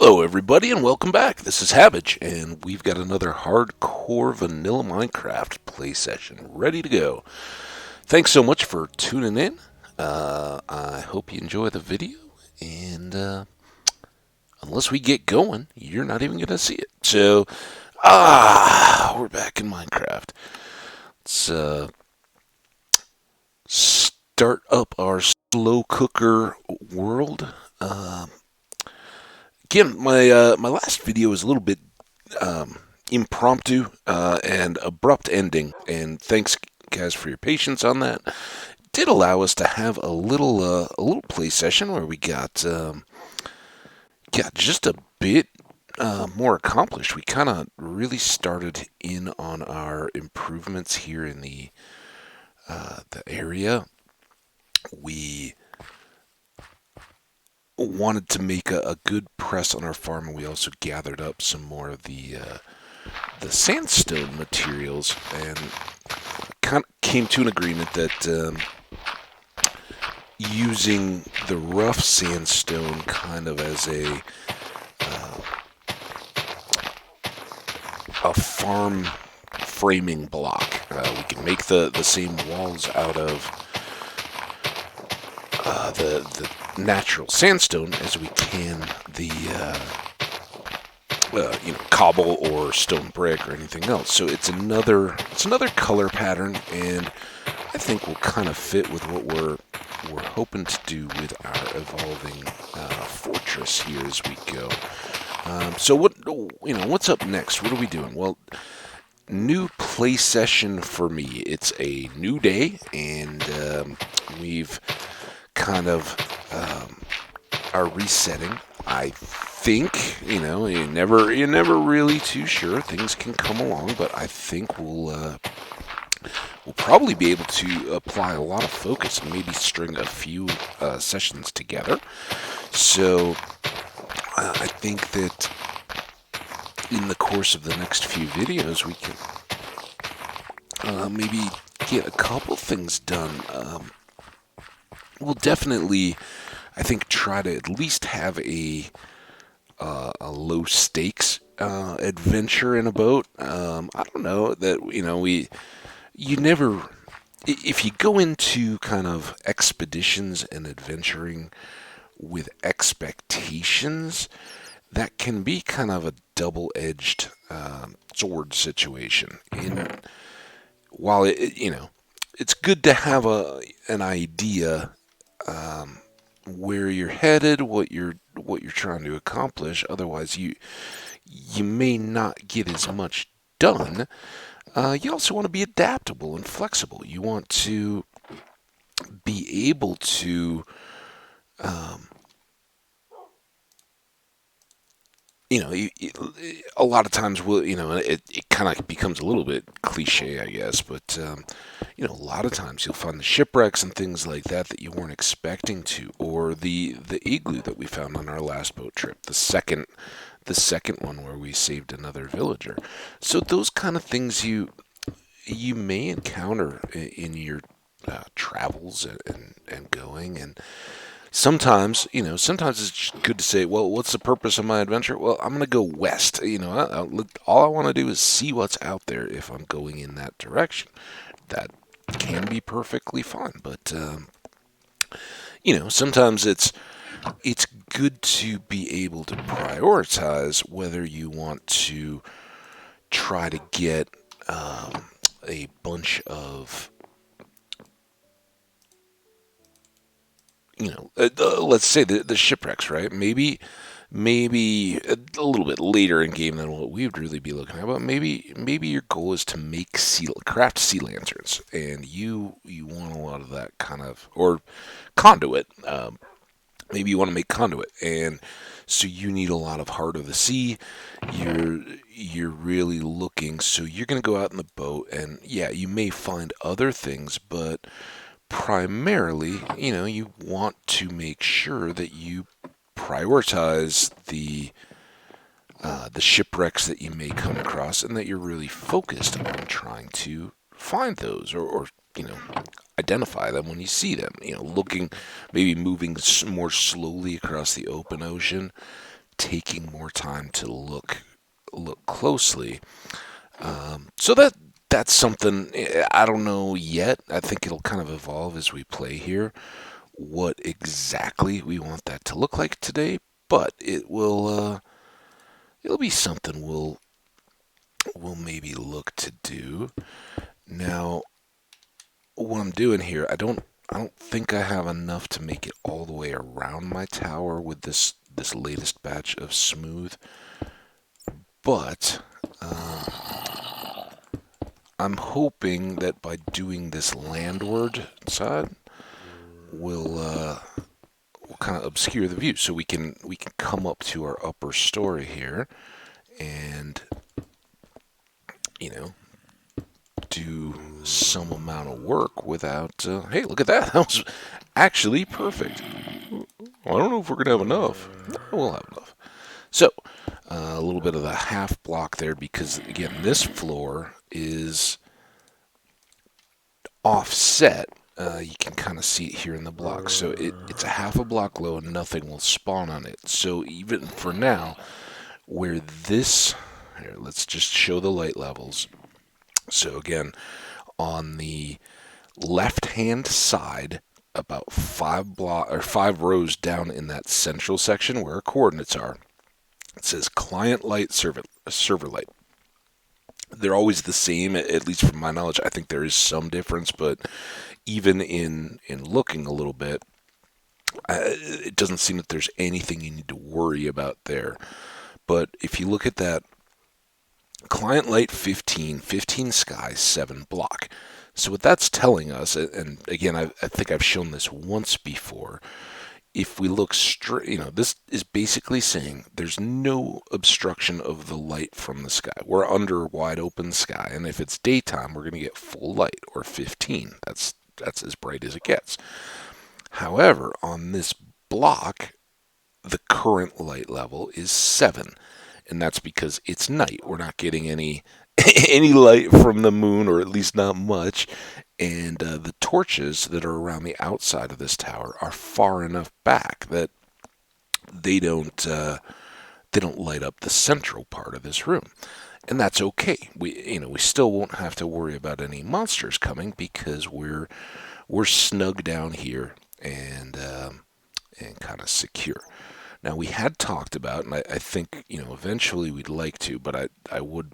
Hello, everybody, and welcome back. This is Hambbage, and we've got another hardcore vanilla Minecraft play session ready to go. Thanks so much for tuning in. I hope you enjoy the video, and unless we get going, you're not even going to see it. So, we're back in Minecraft. Let's start up our slow cooker world. Again, my last video was a little bit impromptu and abrupt ending, and thanks guys for your patience on that. It did allow us to have a little play session where we got just a bit more accomplished. We kind of really started in on our improvements here in the area. We wanted to make a good press on our farm, and we also gathered up some more of the sandstone materials, and kind of came to an agreement that using the rough sandstone kind of as a farm framing block, we can make the same walls out of the natural sandstone as we can the cobble or stone brick or anything else. So it's another color pattern, and I think will kind of fit with what we're hoping to do with our evolving fortress here as we go. So what's up next? What are we doing? Well, new play session for me. It's a new day, and we've kind of are resetting. I think you're never really too sure. Things can come along, but I think we'll probably be able to apply a lot of focus and maybe string a few sessions together. So I think that in the course of the next few videos, we can maybe get a couple things done. We'll definitely, I think, try to at least have a low stakes adventure in a boat. I don't know that you never, if you go into kind of expeditions and adventuring with expectations, that can be kind of a double-edged sword situation. And while it's good to have an idea where you're headed, what you're trying to accomplish. Otherwise, you may not get as much done. You also want to be adaptable and flexible. You want to be able to, a lot of times it kind of becomes a little bit cliche, I guess, but a lot of times you'll find the shipwrecks and things like that you weren't expecting to, or the igloo that we found on our last boat trip, the second one where we saved another villager. So those kind of things you may encounter in your travels and going. And sometimes it's just good to say, well, what's the purpose of my adventure? Well, I'm going to go west. All I want to do is see what's out there if I'm going in that direction. That can be perfectly fine, but sometimes it's good to be able to prioritize whether you want to try to get a bunch of let's say the shipwrecks, right? Maybe a little bit later in game than what we would really be looking at, but maybe your goal is to craft sea lanterns, and you want a lot of that kind of, or conduit. Maybe you want to make conduit, and so you need a lot of Heart of the Sea. You're really looking, so you're going to go out in the boat, and yeah, you may find other things, but primarily, you want to make sure that you prioritize the shipwrecks that you may come across, and that you're really focused on trying to find those, or identify them when you see them. Maybe moving more slowly across the open ocean taking more time to look closely. So that's something I don't know yet. I think it'll kind of evolve as we play here, what exactly we want that to look like today. But it'll be something we'll maybe look to do. Now, what I'm doing here, I don't think I have enough to make it all the way around my tower with this latest batch of smooth, but I'm hoping that by doing this landward side, we'll kind of obscure the view, so we can come up to our upper story here, and you know do some amount of work without. Hey, look at that! That was actually perfect. Well, I don't know if we're gonna have enough. No, we'll have enough. So a little bit of the half block there because again, this floor is offset. You can kind of see it here in the block. So it's a half a block low and nothing will spawn on it. So even for now, where this, here, let's just show the light levels. So again, on the left-hand side, about 5 rows down in that central section where our coordinates are, it says client light, server light. They're always the same, at least from my knowledge. I think there is some difference, but even in looking a little bit, it doesn't seem that there's anything you need to worry about there. But if you look at that client light 15, 15 sky, 7 block. So what that's telling us, and again, I think I've shown this once before, if we look straight, this is basically saying there's no obstruction of the light from the sky. We're under wide open sky, and if it's daytime, we're going to get full light, or 15. That's as bright as it gets. However, on this block, the current light level is 7, and that's because it's night. We're not getting any any light from the moon, or at least not much. And the torches that are around the outside of this tower are far enough back that they don't light up the central part of this room, and that's okay. We still won't have to worry about any monsters coming because we're snug down here and kind of secure. Now we had talked about, and I think eventually we'd like to, but I would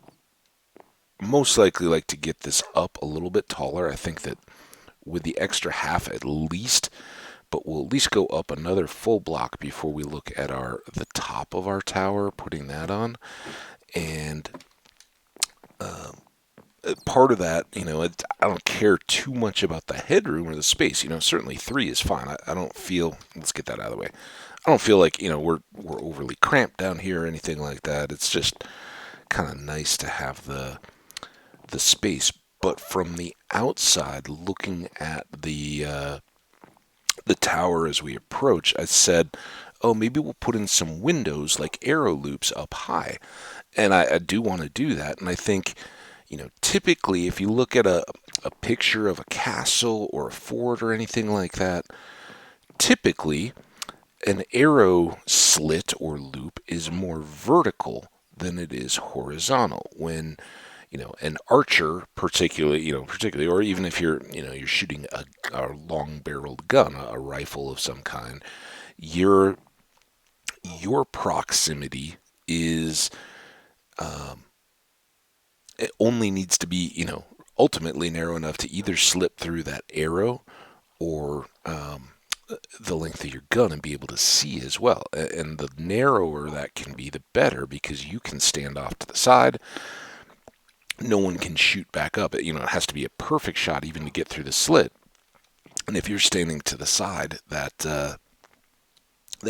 most likely like to get this up a little bit taller. I think that with the extra half at least, but we'll at least go up another full block before we look at the top of our tower, putting that on. And part of that, I don't care too much about the headroom or the space. Certainly 3 is fine. I don't feel. Let's get that out of the way. I don't feel like we're overly cramped down here or anything like that. It's just kind of nice to have the space. But from the outside, looking at the tower as we approach, I said, oh, maybe we'll put in some windows like arrow loops up high. And I do want to do that. And I think, typically if you look at a picture of a castle or a fort or anything like that, typically an arrow slit or loop is more vertical than it is horizontal. When an archer, particularly, or even if you're shooting a long-barreled gun, a rifle of some kind, your proximity is it only needs to be ultimately narrow enough to either slip through that arrow or the length of your gun and be able to see as well. And the narrower that can be, the better, because you can stand off to the side. No one can shoot back up. It has to be a perfect shot even to get through the slit. And if you're standing to the side, that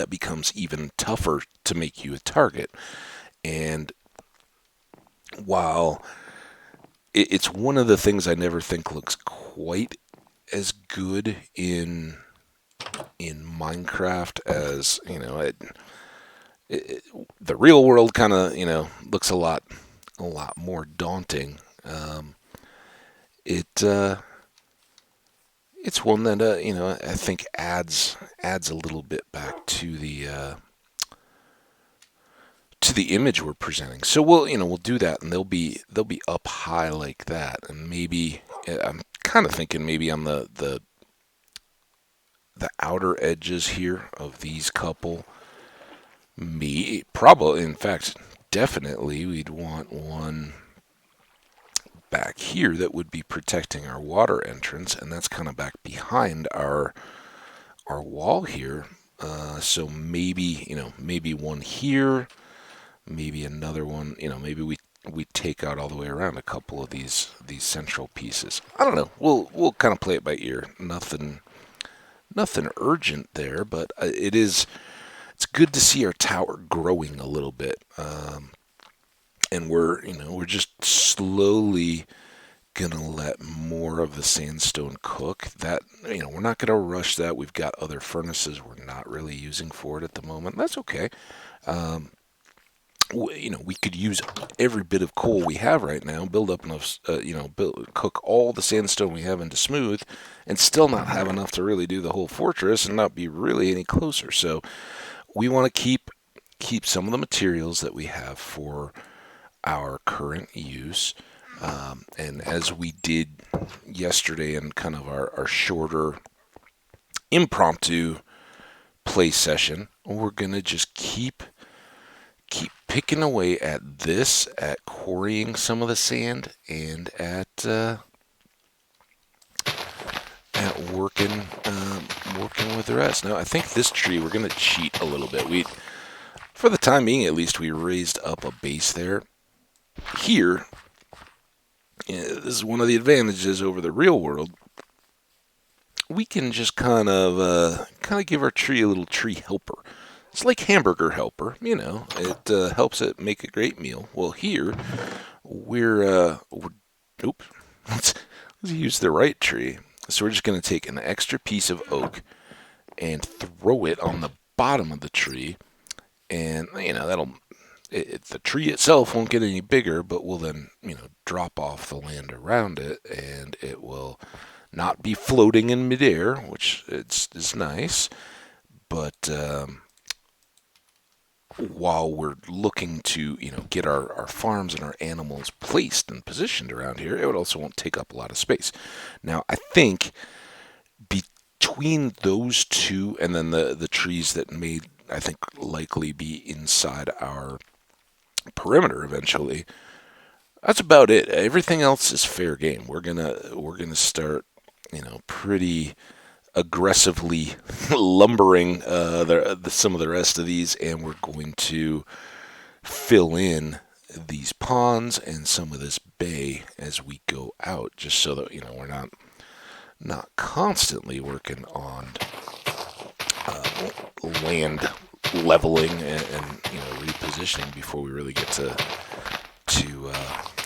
becomes even tougher to make you a target. And while it's one of the things I never think looks quite as good in Minecraft as the real world kind of looks a lot more daunting. It it's one that I think adds a little bit back to to the image we're presenting. So we'll do that, and they'll be up high like that, and maybe I'm kind of thinking maybe on the outer edges here of these couple. Me probably, in fact, definitely, we'd want one back here that would be protecting our water entrance, and that's kind of back behind our wall here. So maybe maybe one here, maybe another one. Maybe we take out all the way around a couple of these central pieces. I don't know. We'll kind of play it by ear. Nothing urgent there, but it's good to see our tower growing a little bit. And we're just slowly gonna let more of the sandstone cook. That we're not gonna rush that. We've got other furnaces we're not really using for it at the moment. That's okay. We could use every bit of coal we have right now, build up enough, cook all the sandstone we have into smooth, and still not have enough to really do the whole fortress and not be really any closer. So we want to keep some of the materials that we have for our current use. And as we did yesterday in kind of our shorter impromptu play session, we're going to just keep picking away at this, at quarrying some of the sand, and at working with the rest. Now, I think this tree we're going to cheat a little bit. For the time being, at least, we raised up a base there. Here, this is one of the advantages over the real world. We can just kind of give our tree a little tree helper. It's like hamburger helper, It helps it make a great meal. Well, here let's use the right tree. So we're just going to take an extra piece of oak and throw it on the bottom of the tree, and the tree itself won't get any bigger, but will then drop off the land around it, and it will not be floating in midair, which is nice, but while we're looking to get our farms and our animals placed and positioned around here, it also won't take up a lot of space. Now, I think between those two and then the trees that may, I think, likely be inside our perimeter eventually, that's about it. Everything else is fair game. We're gonna start pretty aggressively lumbering some of the rest of these, and we're going to fill in these ponds and some of this bay as we go out, just so that we're not constantly working on land leveling and repositioning before we really get to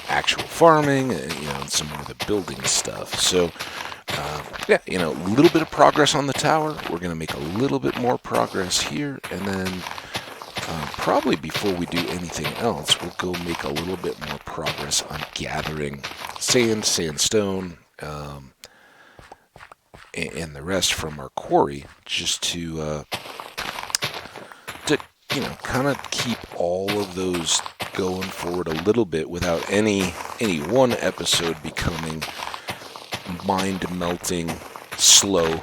actual farming and some more of the building stuff. So a little bit of progress on the tower. We're going to make a little bit more progress here, and then probably before we do anything else, we'll go make a little bit more progress on gathering sandstone, and the rest from our quarry, just to kind of keep all of those going forward a little bit without any one episode becoming mind-melting, slow,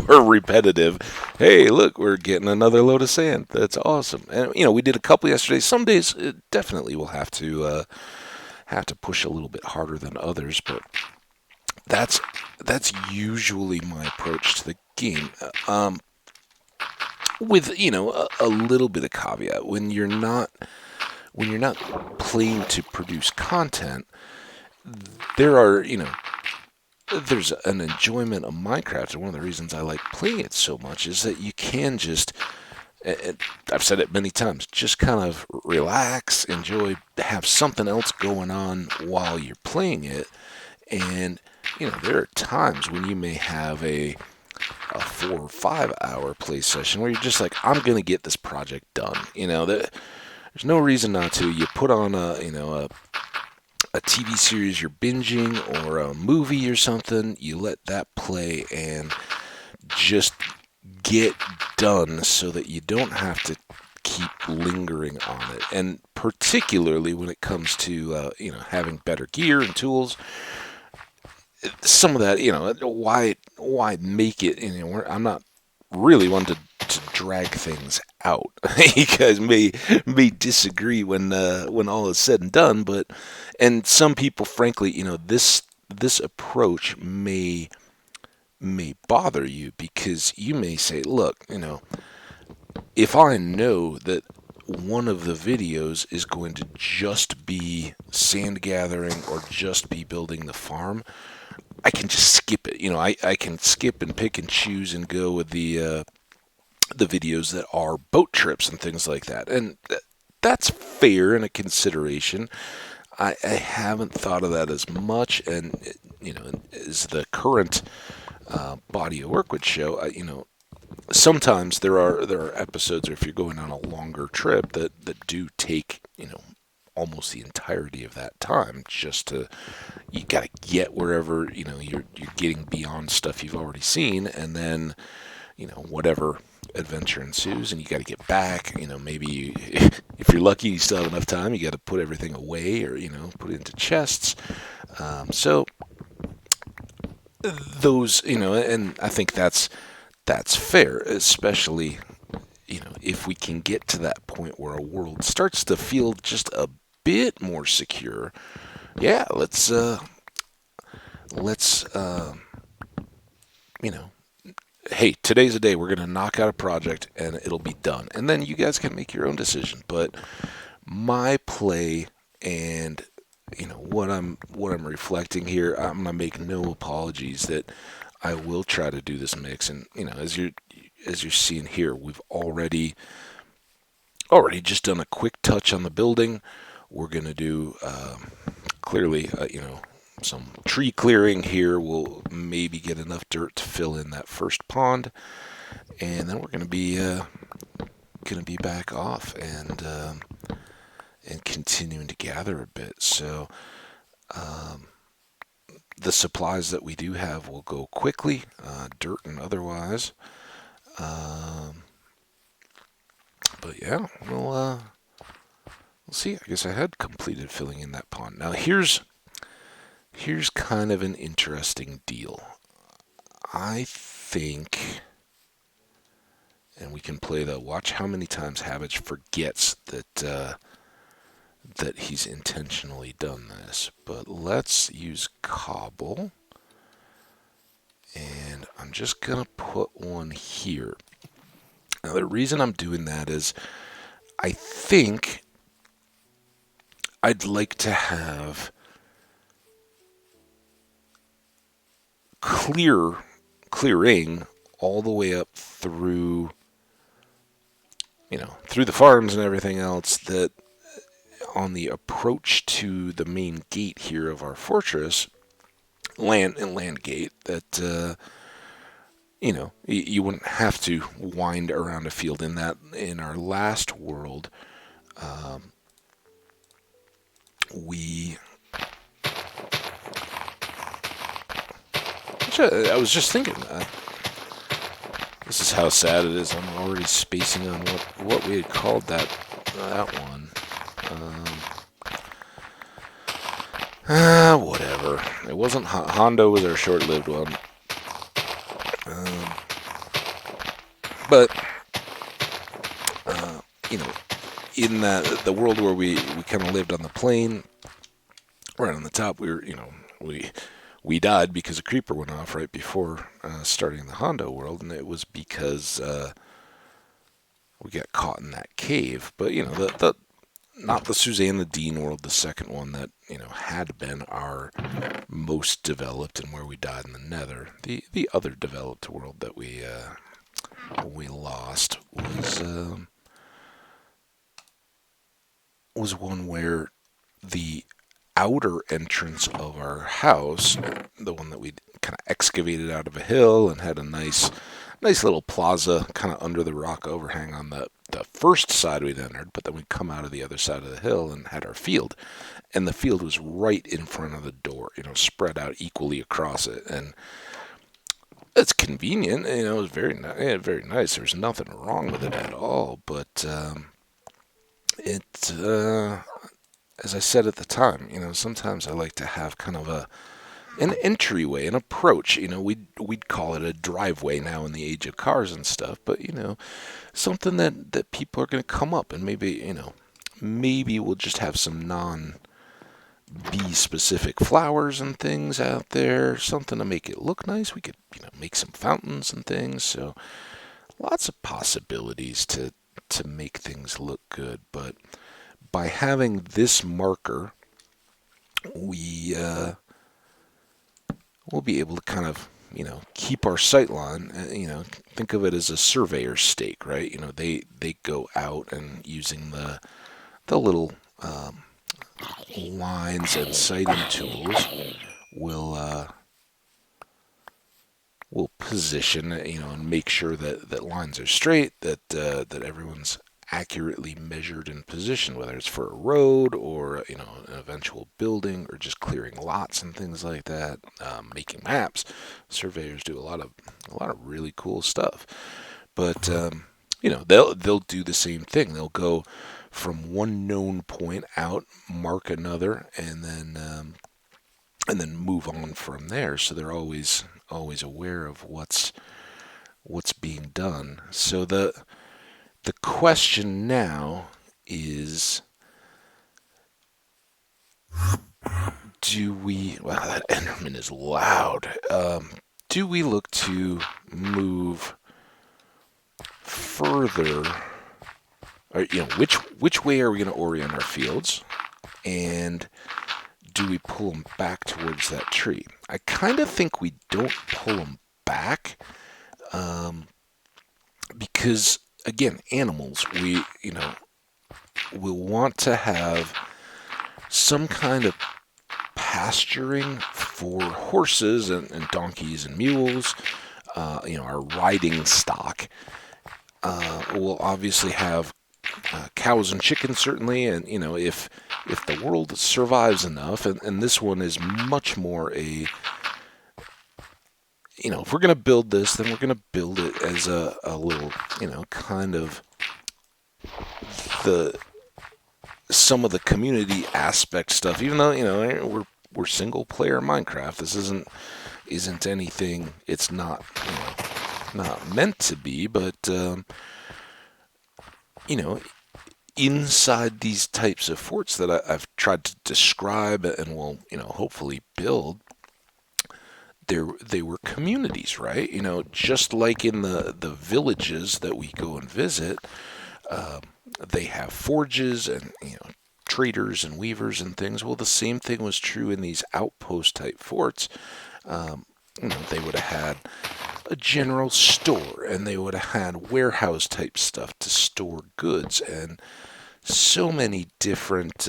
or repetitive. Hey, look, we're getting another load of sand. That's awesome. And we did a couple yesterday. Some days definitely we'll have to push a little bit harder than others, but that's usually my approach to the game. With a little bit of caveat, when you're not playing to produce content, there's an enjoyment of Minecraft, and one of the reasons I like playing it so much is that you can just, I've said it many times, just kind of relax, enjoy, have something else going on while you're playing it. And there are times when you may have a 4 or 5 hour play session where you're just like, I'm gonna get this project done. There's no reason not to. You put on a TV series you're binging, or a movie or something, you let that play and just get done so that you don't have to keep lingering on it, and particularly when it comes to having better gear and tools. Some of that, why make it? I'm not really one to drag things out. You guys may disagree when all is said and done, and some people, frankly, this approach may bother you because you may say, look, if I know that one of the videos is going to just be sand gathering or just be building the farm, I can just skip it. I can skip and pick and choose and go with the videos that are boat trips and things like that. And that's fair and a consideration. I haven't thought of that as much, and as the current body of work would show, sometimes there are episodes, or if you're going on a longer trip, that do take almost the entirety of that time just to you got to get wherever you're getting beyond stuff you've already seen, and then whatever adventure ensues, and you got to get back. Maybe if you're lucky, you still have enough time. You got to put everything away, or put it into chests. So those, and I think that's fair, especially if we can get to that point where a world starts to feel just a bit more secure. Yeah, let's hey, today's a day we're going to knock out a project and it'll be done. And then you guys can make your own decision. But my play and what I'm reflecting here, I'm going to make no apologies that I will try to do this mix. And as you're seeing here, we've already just done a quick touch on the building. We're going to do clearly some tree clearing here. We'll maybe get enough dirt to fill in that first pond, and then we're going to be back off and continuing to gather a bit. So the supplies that we do have will go quickly, dirt and otherwise. But yeah, we'll see. I guess I had completed filling in that pond. Now here's kind of an interesting deal. I think, and we can play watch how many times Hambbage forgets that he's intentionally done this. But let's use cobble, and I'm just gonna put one here. Now the reason I'm doing that is I think I'd like to have clearing all the way up through through the farms and everything else, that on the approach to the main gate here of our fortress, land gate, that you wouldn't have to wind around a field. In our last world, we I was just thinking, this is how sad it is. I'm already spacing on what we had called that one. Whatever. It wasn't Hondo. Was our short-lived one. But in the world where we kind of lived on the plain, right on the top, we died because a creeper went off right before starting the Hondo world, and it was because we got caught in that cave. But not the Susanna Dean world, the second one that had been our most developed and where we died in the Nether. The other developed world that we lost was one where the outer entrance of our house, the one that we kind of excavated out of a hill and had a nice little plaza kind of under the rock overhang on the first side we'd entered, but then we'd come out of the other side of the hill and had our field. And the field was right in front of the door, spread out equally across it. And it's convenient, it was very nice. There's nothing wrong with it at all, but it, as I said at the time, sometimes I like to have kind of an entryway, an approach. We'd call it a driveway now in the age of cars and stuff, but something that people are going to come up and maybe we'll just have some non-bee specific flowers and things out there, something to make it look nice. We could, make some fountains and things. So lots of possibilities to make things look good. But by having this marker, we'll be able to kind of keep our sight line. Think of it as a surveyor's stake, right? They go out and using the little lines and sighting tools will position, and make sure that lines are straight, that everyone's accurately measured and positioned, whether it's for a road or an eventual building or just clearing lots and things like that. Making maps, surveyors do a lot of really cool stuff. But they'll do the same thing. They'll go from one known point out, mark another, and then move on from there. So they're always aware of what's being done. So the question now is, wow, that Enderman is loud. Do we look to move further? Or, which way are we going to orient our fields? And do we pull them back towards that tree? I kind of think we don't pull them back, because again, animals, we'll want to have some kind of pasturing for horses and donkeys and mules. Our riding stock. We'll obviously have cows and chickens, certainly, and if the world survives enough, and this one is much more if we're going to build this, then we're going to build it as a little, kind of some of the community aspect stuff. Even though we're single player Minecraft, this isn't anything. It's not not meant to be, but inside these types of forts that I've tried to describe and will hopefully build, they were communities, right? Just like in the villages that we go and visit, they have forges and traders and weavers and things. Well, the same thing was true in these outpost type forts. They would have had a general store, and they would have had warehouse type stuff to store goods, and so many different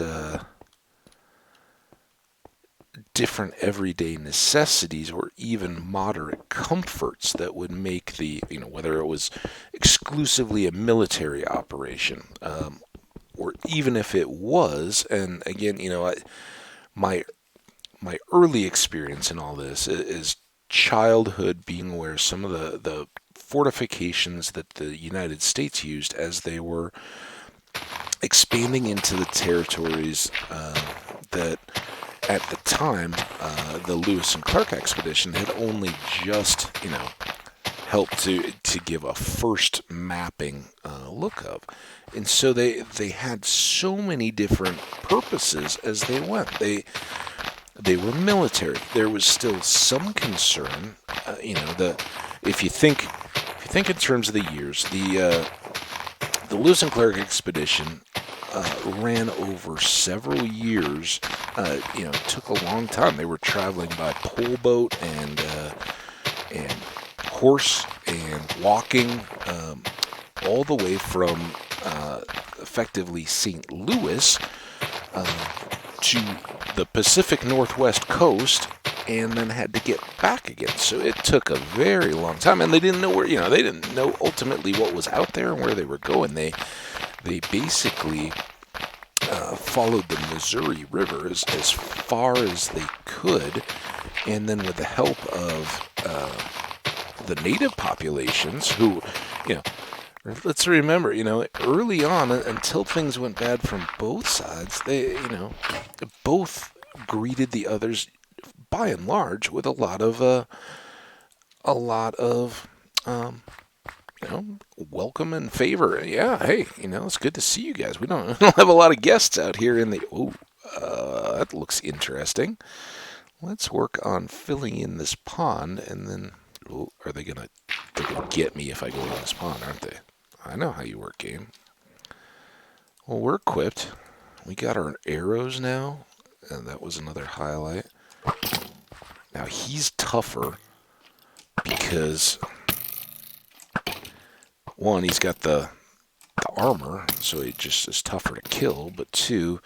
everyday necessities or even moderate comforts that would make the whether it was exclusively a military operation, or even if it was. And again, my early experience in all this is childhood being aware some of the fortifications that the United States used as they were expanding into the territories that at the time the Lewis and Clark expedition had only just helped to give a first mapping look of. And so they had so many different purposes as they went. They were military. There was still some concern, if you think in terms of the years, the Lewis and Clark expedition ran over several years. It took a long time. They were traveling by pole boat and horse and walking, all the way from effectively St. Louis to the Pacific Northwest coast, and then had to get back again. So it took a very long time, and they didn't know where. They didn't know ultimately what was out there and where they were going. They basically followed the Missouri River as far as they could, and then with the help of the native populations, who let's remember, early on, until things went bad from both sides, they, both greeted the others by and large with a lot of, um, welcome and favor. Yeah, hey, it's good to see you guys. We don't, don't have a lot of guests out here in the. Oh, that looks interesting. Let's work on filling in this pond, and then. Oh, are they gonna? They're gonna get me if I go in this pond, aren't they? I know how you work, game. Well, we're equipped. We got our arrows now, and that was another highlight. Now he's tougher because one, he's got the armor, so he just is tougher to kill, but two,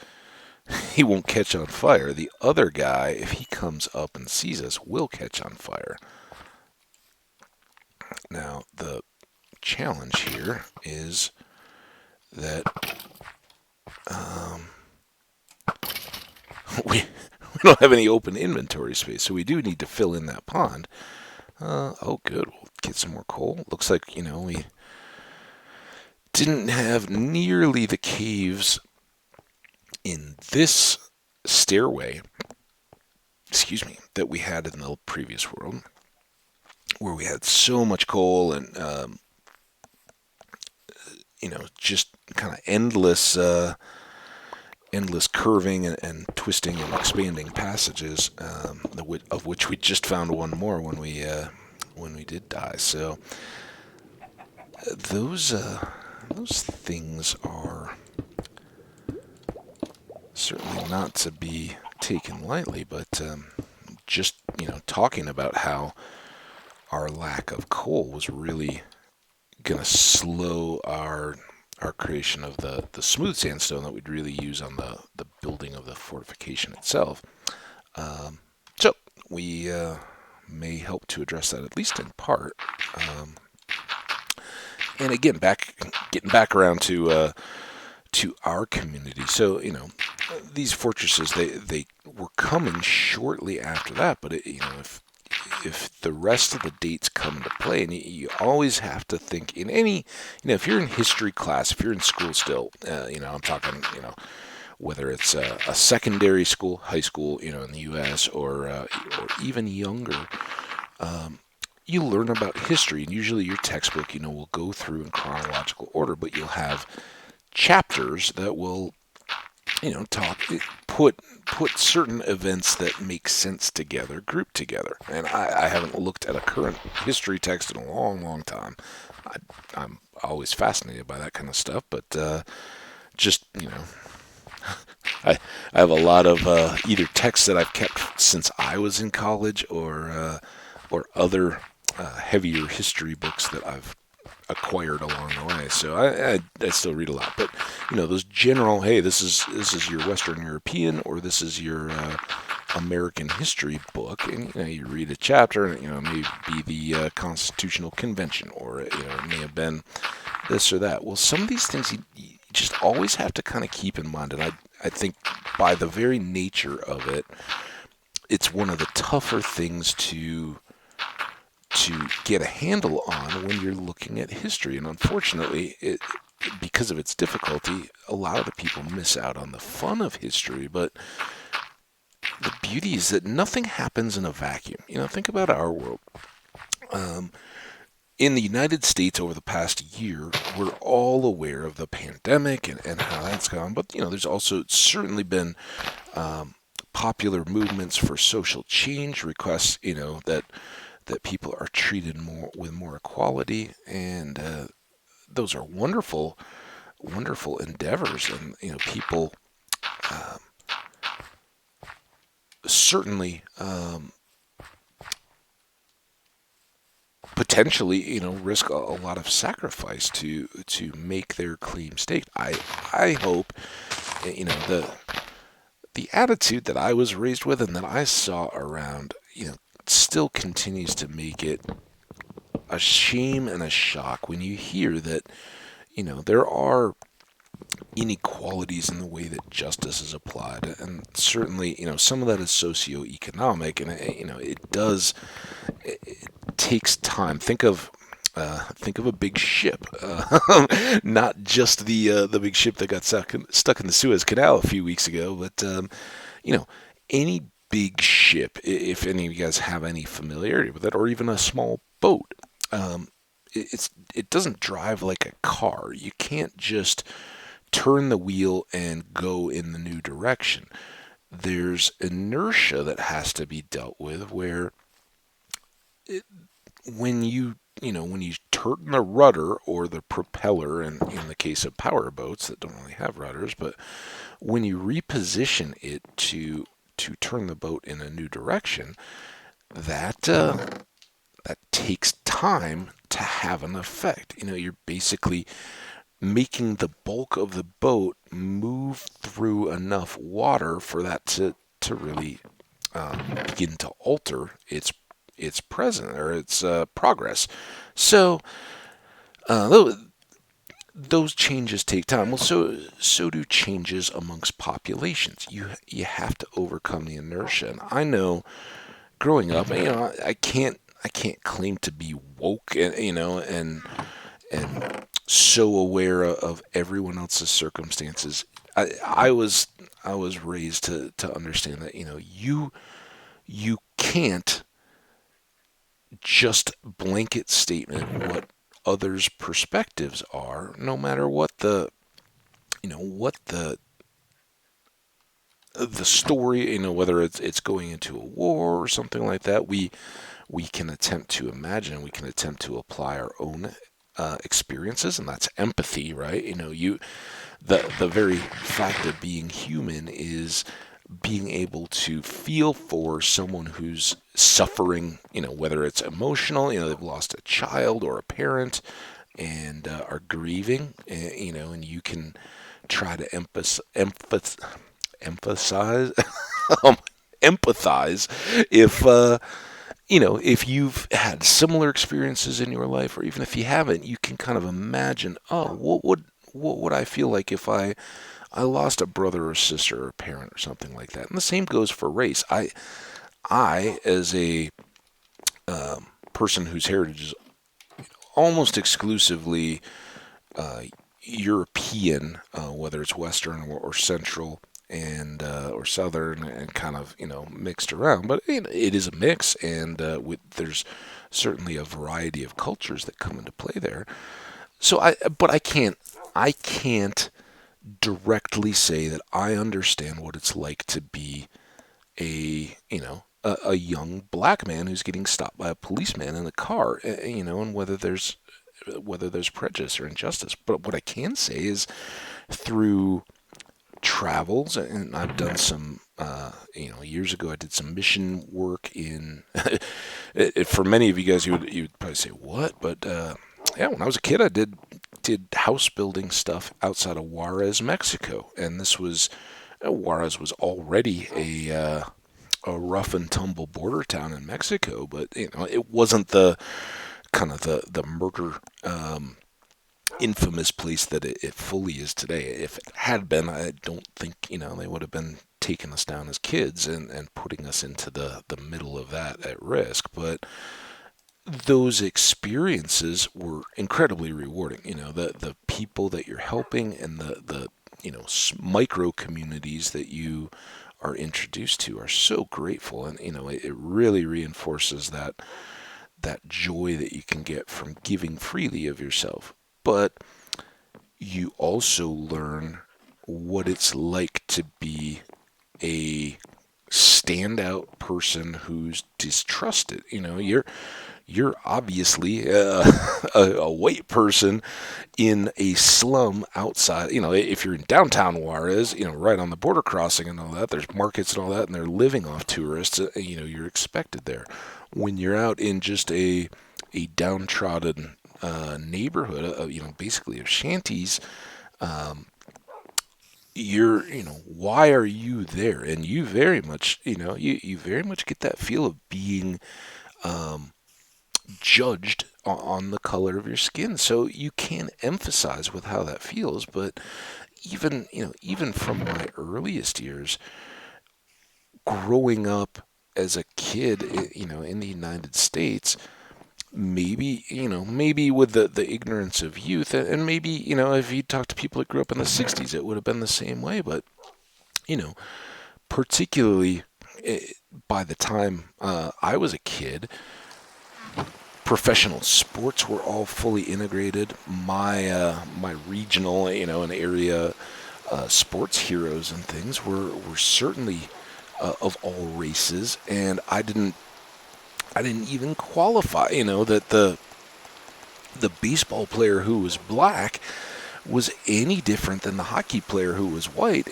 he won't catch on fire. The other guy, if he comes up and sees us, will catch on fire. Now, the challenge here is that we don't have any open inventory space, so we do need to fill in that pond. Oh, good. We'll get some more coal. Looks like, we didn't have nearly the caves in this stairway, excuse me, that we had in the previous world, where we had so much coal and, just kind of endless curving and twisting and expanding passages, of which we just found one more when we did die. So those things are certainly not to be taken lightly, but just talking about how our lack of coal was really going to slow our creation of the smooth sandstone that we'd really use on the building of the fortification itself. So we may help to address that, at least in part. And again, getting back around to our community. So these fortresses, they were coming shortly after that, but if the rest of the dates come into play, and you always have to think in any, if you're in history class, if you're in school still, I'm talking, whether it's a secondary school, high school, in the U.S. or even younger, you learn about history, and usually your textbook, will go through in chronological order, but you'll have chapters that will, put certain events that make sense together, grouped together. And I haven't looked at a current history text in a long, long time. I'm always fascinated by that kind of stuff, but just, I have a lot of either texts that I've kept since I was in college or other heavier history books that I've acquired along the way. So I still read a lot, but those general, hey, this is your Western European or this is your American history book, and you read a chapter, and it may be the Constitutional Convention, or it may have been this or that. Well, some of these things you just always have to kind of keep in mind, and I think by the very nature of it, it's one of the tougher things to get a handle on when you're looking at history. And unfortunately, because of its difficulty, a lot of the people miss out on the fun of history. But the beauty is that nothing happens in a vacuum. Think about our world. In the United States over the past year, we're all aware of the pandemic and how that's gone. But, there's also certainly been popular movements for social change, requests, that people are treated with more equality, and those are wonderful, wonderful endeavors. And people certainly potentially risk a lot of sacrifice to make their claim state. I hope the attitude that I was raised with and that I saw around still continues to make it a shame and a shock when you hear that, there are inequalities in the way that justice is applied. And certainly, some of that is socioeconomic, and, it takes time. Think of Think of a big ship, not just the big ship that got stuck in the Suez Canal a few weeks ago, but you know, any big ship. If any of you guys have any familiarity with it, or even a small boat, um, it doesn't drive like a car. You can't just turn the wheel and go in the new direction. There's inertia that has to be dealt with, where when you turn the rudder or the propeller, and in the case of power boats that don't really have rudders, but when you reposition it to turn the boat in a new direction, that takes time to have an effect. You're basically making the bulk of the boat move through enough water for that to really begin to alter its present or its progress. So those changes take time. Well, so do changes amongst populations. You have to overcome the inertia. And I know, growing up, I can't claim to be woke, and so aware of everyone else's circumstances. I was raised to understand that you can't just blanket statement what others' perspectives are, no matter what the story, whether it's going into a war or something like that. We can attempt to imagine, we can attempt to apply our own experiences, and that's empathy, right? The very fact of being human is being able to feel for someone who's suffering, whether it's emotional, they've lost a child or a parent, and are grieving, and you can try to emphasize, um, empathize if you've had similar experiences in your life, or even if you haven't, you can kind of imagine, oh, what would I feel like if I lost a brother or sister or a parent or something like that. And the same goes for race. I as a person whose heritage is almost exclusively uh, European, whether it's Western or Central and or Southern, and kind of mixed around, but it is a mix, and there's certainly a variety of cultures that come into play there. But I can't directly say that I understand what it's like to be a young black man who's getting stopped by a policeman in a car, and whether there's prejudice or injustice. But what I can say is, through travels, and I've done some, years ago I did some mission work in. For many of you guys, you would probably say what, but yeah, when I was a kid, I did house building stuff outside of Juarez, Mexico, and this was Juarez was already a rough and tumble border town in Mexico, but it wasn't the kind of the murder infamous place that it fully is today. If it had been, I don't think they would have been taking us down as kids and putting us into the middle of that at risk. But those experiences were incredibly rewarding. The people that you're helping, and the micro communities that you are introduced to are so grateful, and it really reinforces that joy that you can get from giving freely of yourself. But you also learn what it's like to be a standout person who's distrusted. You're obviously a white person in a slum outside. If you're in downtown Juarez, right on the border crossing and all that, there's markets and all that, and they're living off tourists. You're expected there. When you're out in just a downtrodden neighborhood, basically of shanties, why are you there? And you very much, you very much get that feel of being judged on the color of your skin. So you can emphasize with how that feels, but even from my earliest years, growing up as a kid, in the United States, maybe, maybe with the ignorance of youth, and maybe, if you talk to people that grew up in the 60s, it would have been the same way. But, you know, particularly eh, by the time I was a kid, professional sports were all fully integrated. My regional, and area sports heroes and things were certainly of all races, and I didn't even qualify. That the baseball player who was black was any different than the hockey player who was white.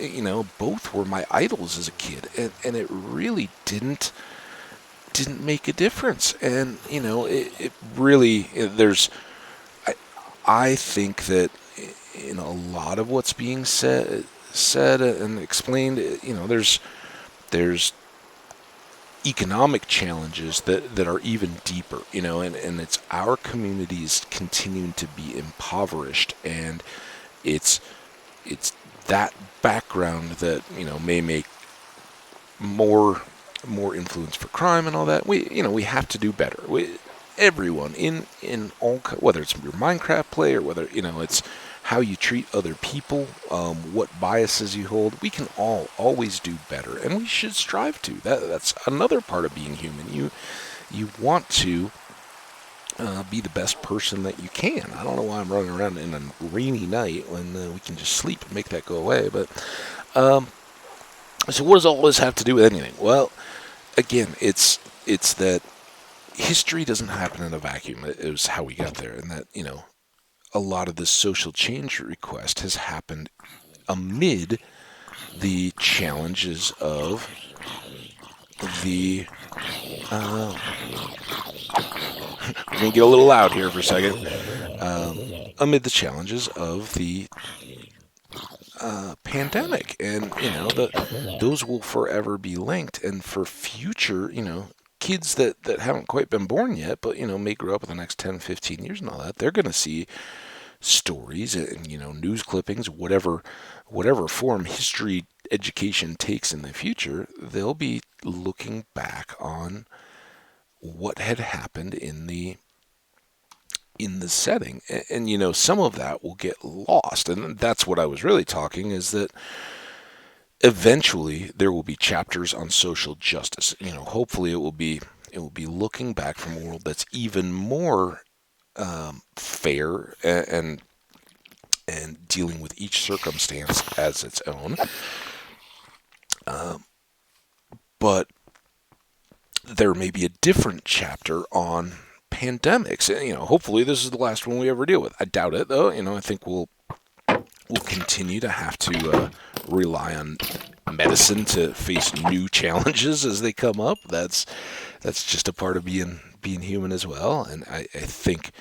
Both were my idols as a kid, and it really didn't make a difference. And it really there's I think that in a lot of what's being said and explained, there's economic challenges that are even deeper, and it's our communities continuing to be impoverished, and it's it's that background that may make more influence for crime and all that. We have to do better. Everyone in all, whether it's your Minecraft play or whether it's how you treat other people, what biases you hold. We can all always do better, and we should strive to. That's another part of being human. You want to be the best person that you can. I don't know why I'm running around in a rainy night when we can just sleep and make that go away. But so what does all this have to do with anything? Well, again, it's that history doesn't happen in a vacuum. It was how we got there, and that a lot of this social change request has happened amid the challenges of the. We're gonna get a little loud here for a second. Amid the challenges of the pandemic, and those will forever be linked. And for future, kids that haven't quite been born yet, but may grow up in the next 10, 15 years and all that, they're going to see stories and news clippings, whatever form history education takes in the future. They'll be looking back on what had happened in the setting, and some of that will get lost. And that's what I was really talking, is that eventually there will be chapters on social justice. Hopefully it will be looking back from a world that's even more fair, and dealing with each circumstance as its own. But there may be a different chapter on pandemics. And, hopefully this is the last one we ever deal with. I doubt it, though. I think we'll continue to have to rely on medicine to face new challenges as they come up. That's just a part of being human as well. And I think,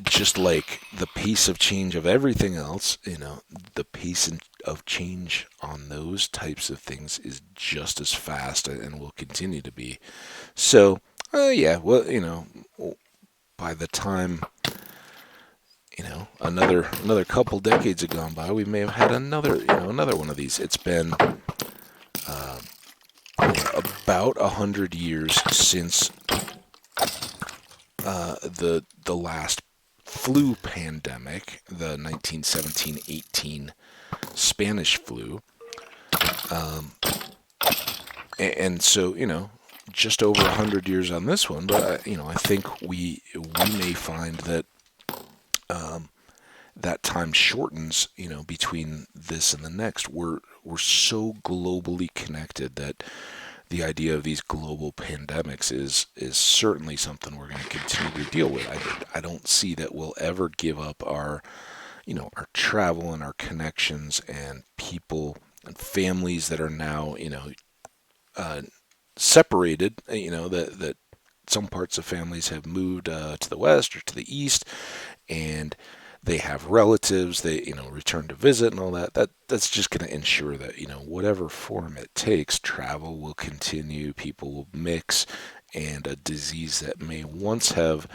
just like the pace of change of everything else, the pace of change on those types of things is just as fast and will continue to be. So, yeah, well, by the time another couple decades have gone by, we may have had another one of these. It's been about 100 years since the last flu pandemic, the 1917-18 Spanish flu, and so just over 100 years on this one. But I think we may find that that time shortens, between this and the next. We're so globally connected that the idea of these global pandemics is certainly something we're going to continue to deal with. I don't see that we'll ever give up our travel and our connections, and people and families that are now, separated, that some parts of families have moved to the west or to the east, and they have relatives they return to visit and all that's just going to ensure that whatever form it takes, travel will continue, people will mix, and a disease that may once have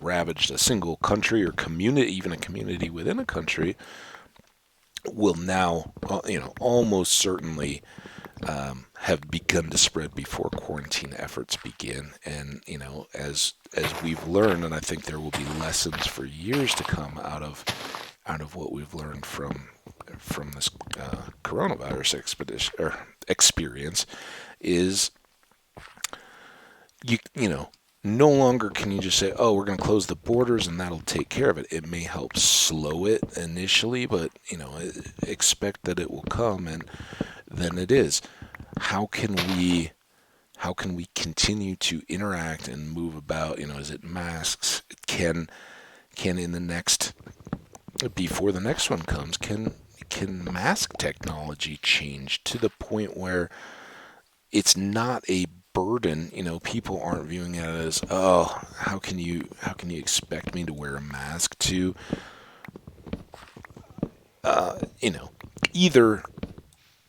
ravaged a single country or community, even a community within a country, will now almost certainly have begun to spread before quarantine efforts begin. And as we've learned, and I think there will be lessons for years to come out of what we've learned from this coronavirus expedition or experience, is no longer can you just say, oh, we're going to close the borders and that'll take care of it. It may help slow it initially, but expect that it will come, and then it is. How can we continue to interact and move about? Is it masks? Can in the next, before the next one comes, can mask technology change to the point where it's not a burden? People aren't viewing it as, oh, how can you expect me to wear a mask? To either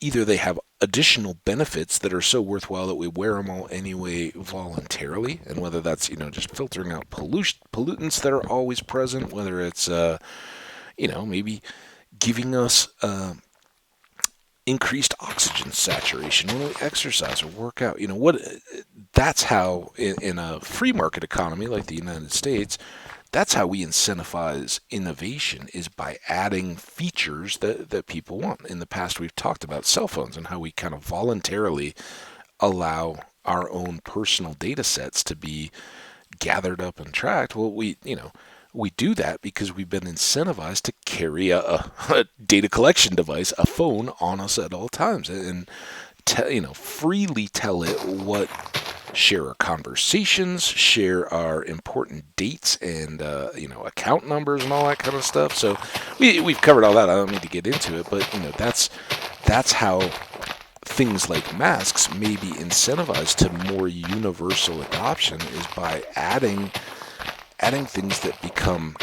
they have additional benefits that are so worthwhile that we wear them all anyway voluntarily, and whether that's just filtering out pollutants that are always present, whether it's maybe giving us increased oxygen saturation when we exercise or work out. That's how in a free market economy like the United States, that's how we incentivize innovation, is by adding features that people want. In the past, we've talked about cell phones and how we kind of voluntarily allow our own personal data sets to be gathered up and tracked. Well, we do that because we've been incentivized to carry a data collection device, a phone, on us at all times, and freely tell it what, share our conversations, share our important dates, and account numbers and all that kind of stuff. So we've covered all that. I don't need to get into it, but that's how things like masks may be incentivized to more universal adoption, is by adding things that become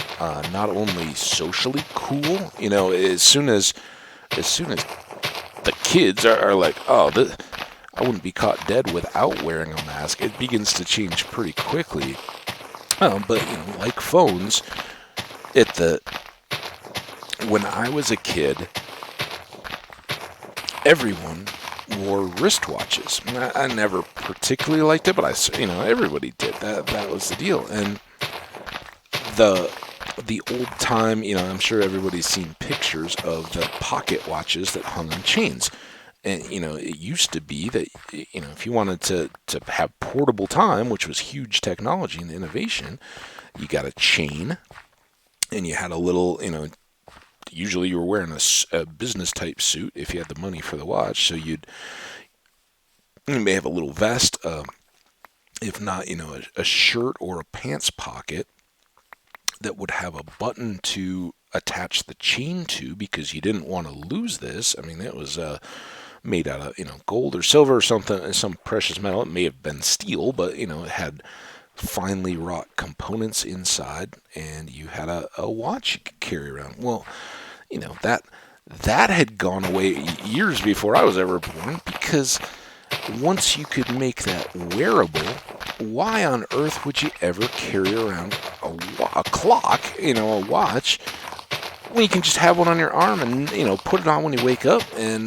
not only socially cool. As soon as the kids are like, oh, I wouldn't be caught dead without wearing a mask, it begins to change pretty quickly. But like phones, when I was a kid, everyone wore wristwatches. I never particularly liked it, but everybody did. That was the deal. And the old time, I'm sure everybody's seen pictures of the pocket watches that hung on chains. And, it used to be that, if you wanted to have portable time, which was huge technology and innovation, you got a chain and you had a little, usually you were wearing a business type suit if you had the money for the watch. So you may have a little vest, if not, a shirt or a pants pocket that would have a button to attach the chain to, because you didn't want to lose this. I mean, it was made out of gold or silver or something, some precious metal. It may have been steel, but it had finely wrought components inside, and you had a watch you could carry around. Well, that had gone away years before I was ever born, because once you could make that wearable, why on earth would you ever carry around a clock, a watch, when you can just have one on your arm and put it on when you wake up and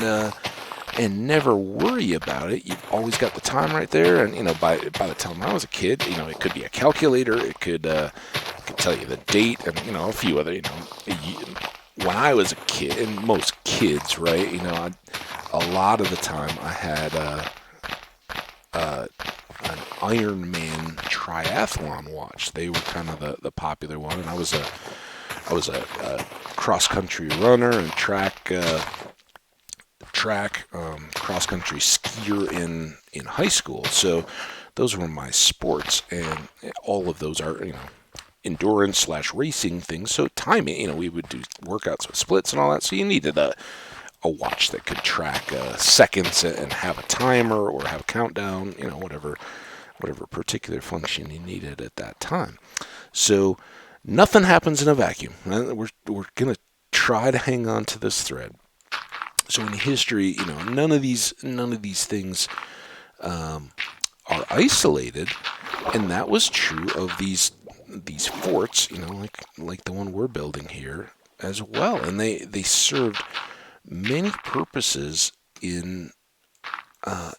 never worry about it? You've always got the time right there. And by the time I was a kid, it could be a calculator, it could tell you the date, and a few other. When I was a kid, and most kids, right? A lot of the time I had an Iron Man triathlon watch. They were kind of the popular one, and I was a cross country runner and track cross country skier in high school. So those were my sports, and all of those are endurance / racing things. So timing, we would do workouts with splits and all that. So you needed a watch that could track seconds and have a timer or have a countdown, whatever particular function you needed at that time. So nothing happens in a vacuum. We're going to try to hang on to this thread. So in history, none of these things are isolated, and that was true of these forts, like the one we're building here as well. And they served many purposes in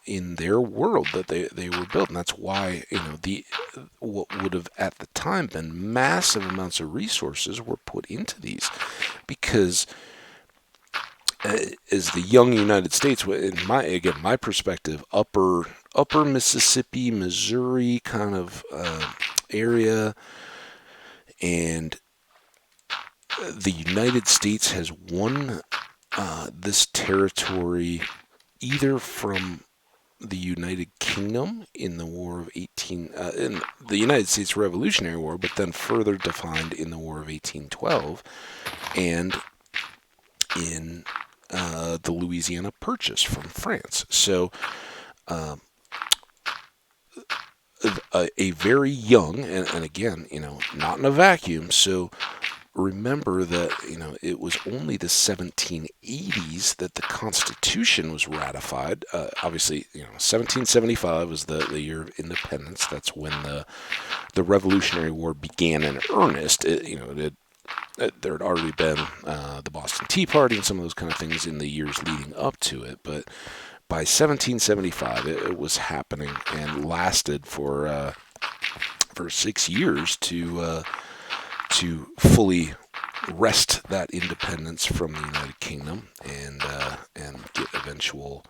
in their world that they were built. And that's why, the what would have at the time been massive amounts of resources were put into these, because as the young United States, in my perspective, upper Mississippi, Missouri kind of area, and the United States has won this territory either from the United Kingdom in the War of 18, in the United States Revolutionary War, but then further defined in the War of 1812, and in the Louisiana Purchase from France. So a very young, and again, not in a vacuum. So remember that, it was only the 1780s that the Constitution was ratified. Obviously, 1775 was the year of independence. That's when the Revolutionary War began in earnest. There had already been the Boston Tea Party and some of those kind of things in the years leading up to it, but by 1775 it was happening, and lasted for 6 years to fully wrest that independence from the United Kingdom, and get eventual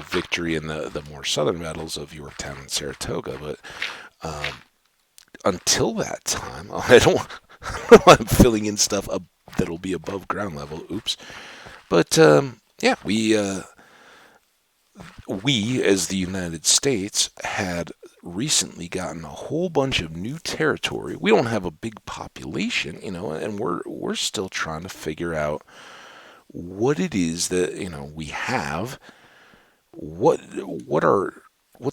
victory in the more southern battles of Yorktown and Saratoga. But until that time, I don't. I'm filling in stuff that'll be above ground level. Oops. But yeah, we as the United States had recently gotten a whole bunch of new territory. We don't have a big population, and we're still trying to figure out what it is that we have, what's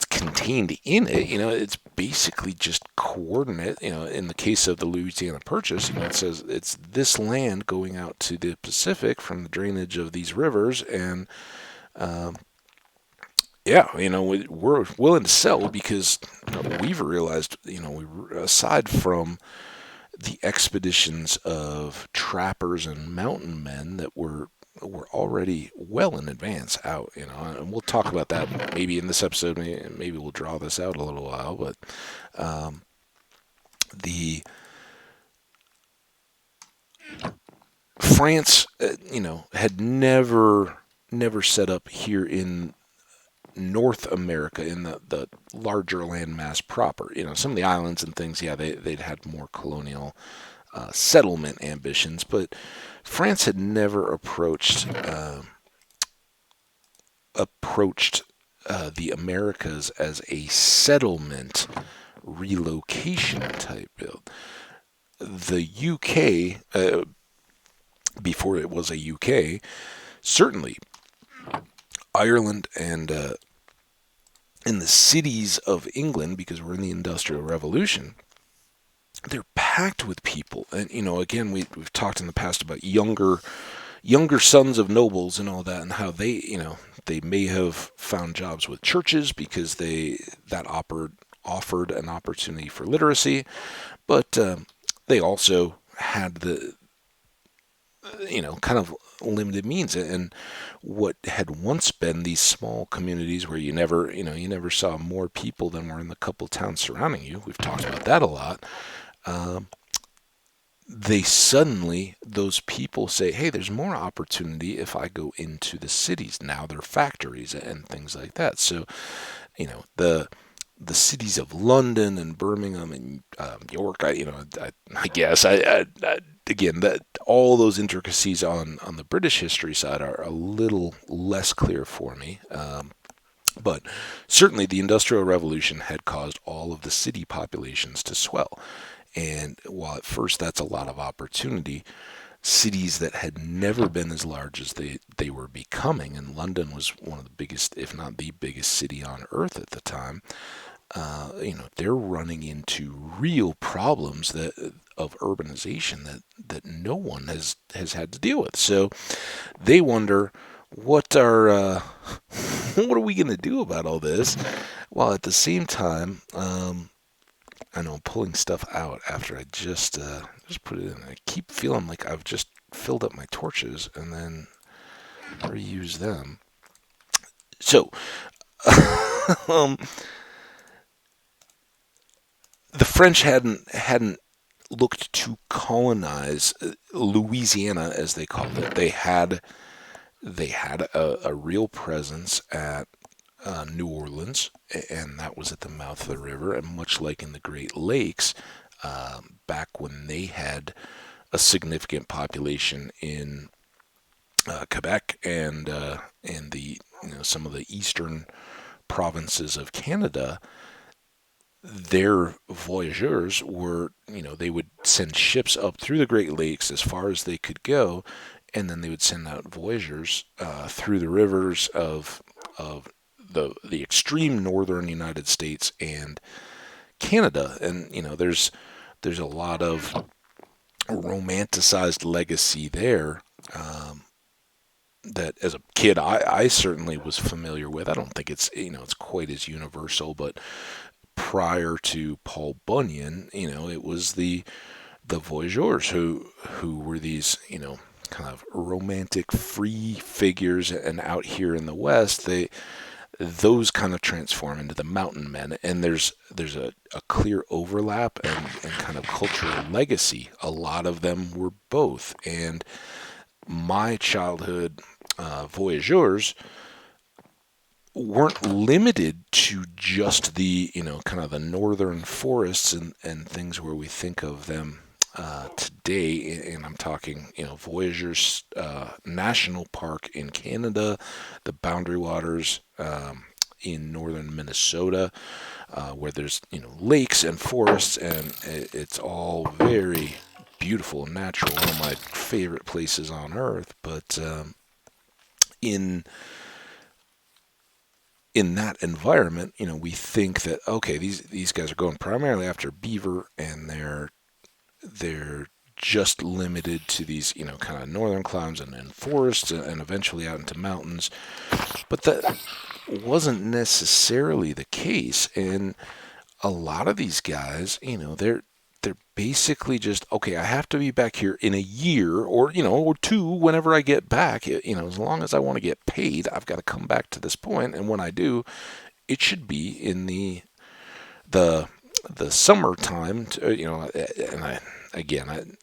contained in it. It's basically just coordinate. In the case of the Louisiana Purchase, it says it's this land going out to the Pacific from the drainage of these rivers, and yeah, we're willing to sell because we've realized, aside from the expeditions of trappers and mountain men that were already well in advance out, and we'll talk about that maybe in this episode. Maybe we'll draw this out a little while, but the France, had never set up here in North America, in the larger landmass proper. Some of the islands and things, yeah, they'd had more colonial settlement ambitions, but France had never approached the Americas as a settlement relocation type build. The UK, before it was a UK, certainly Ireland and in the cities of England, because we're in the Industrial Revolution, they're packed with people. And again, we've talked in the past about younger sons of nobles and all that, and how they may have found jobs with churches because that offered an opportunity for literacy, but they also had the kind of limited means. And what had once been these small communities where you never saw more people than were in the couple towns surrounding you. We've talked about that a lot. Those people say, hey, there's more opportunity if I go into the cities. Now they're factories and things like that. So, the cities of London and Birmingham and York, I guess, again, that all those intricacies on the British history side are a little less clear for me. But certainly the Industrial Revolution had caused all of the city populations to swell. And while at first that's a lot of opportunity, cities that had never been as large as they were becoming, and London was one of the biggest, if not the biggest city on earth at the time, they're running into real problems of urbanization that no one has had to deal with. So they wonder, what are we going to do about all this? While at the same time, I know I'm pulling stuff out after I just put it in. I keep feeling like I've just filled up my torches, and then reuse them. So, um, the French hadn't looked to colonize Louisiana, as they called it. They had a real presence at New Orleans, and that was at the mouth of the river. And much like in the Great Lakes, back when they had a significant population in Quebec and the some of the eastern provinces of Canada, their voyageurs were, they would send ships up through the Great Lakes as far as they could go, and then they would send out voyageurs through the rivers of the extreme northern United States and Canada. And there's a lot of romanticized legacy there. That as a kid I certainly was familiar with. I don't think it's quite as universal, but prior to Paul Bunyan, it was the voyageurs who were these, kind of romantic free figures, and out here in the West, those kind of transform into the mountain men, and there's a clear overlap and kind of cultural legacy. A lot of them were both, and my childhood voyageurs weren't limited to just the kind of the northern forests and things where we think of them today. And I'm talking Voyageurs National Park in Canada, the Boundary Waters in northern Minnesota, where there's lakes and forests, and it's all very beautiful and natural. One of my favorite places on earth. But in that environment, we think that, okay, these guys are going primarily after beaver, and they're just limited to these kind of northern climes and forests, and eventually out into mountains. But that wasn't necessarily the case, and a lot of these guys, they're basically just, okay, I have to be back here in a year or two whenever I get back. As long as I want to get paid, I've got to come back to this point, and when I do, it should be in the summertime. And I'm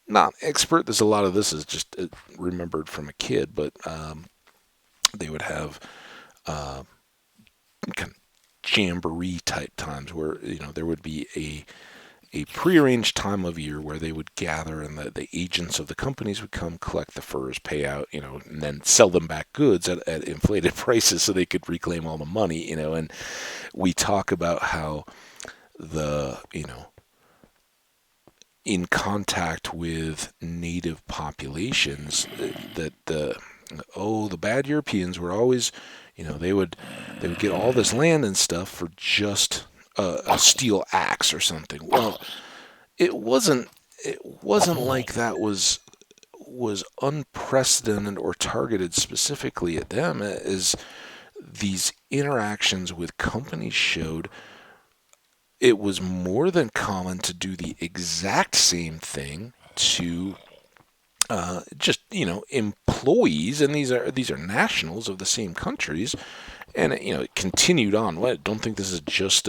not expert. There's a lot of this is just remembered from a kid, but they would have kind of jamboree type times where there would be a prearranged time of year where they would gather, and the agents of the companies would come collect the furs, pay out, and then sell them back goods at inflated prices so they could reclaim all the money, and we talk about how in contact with native populations, that the bad Europeans were always, they would get all this land and stuff for just a steel axe or something. Well, it wasn't like that was unprecedented or targeted specifically at them, as these interactions with companies showed. It was more than common to do the exact same thing to just employees, and these are nationals of the same countries, and it continued on. Well, I don't think this is just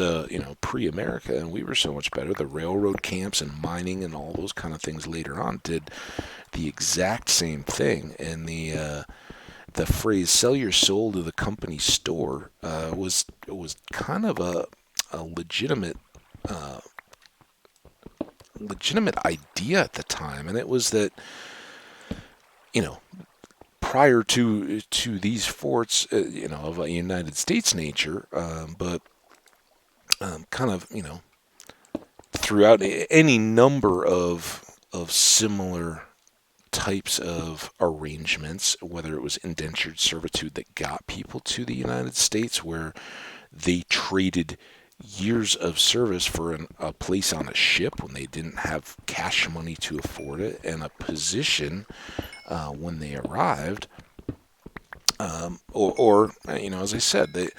pre-America, and we were so much better. The railroad camps and mining and all those kind of things later on did the exact same thing, and the phrase "sell your soul to the company store" was kind of a legitimate idea at the time, and it was that prior to these forts, of a United States nature, but kind of throughout any number of similar types of arrangements, whether it was indentured servitude that got people to the United States, where they traded years of service for a place on a ship when they didn't have cash money to afford it, and a position when they arrived, or as I said,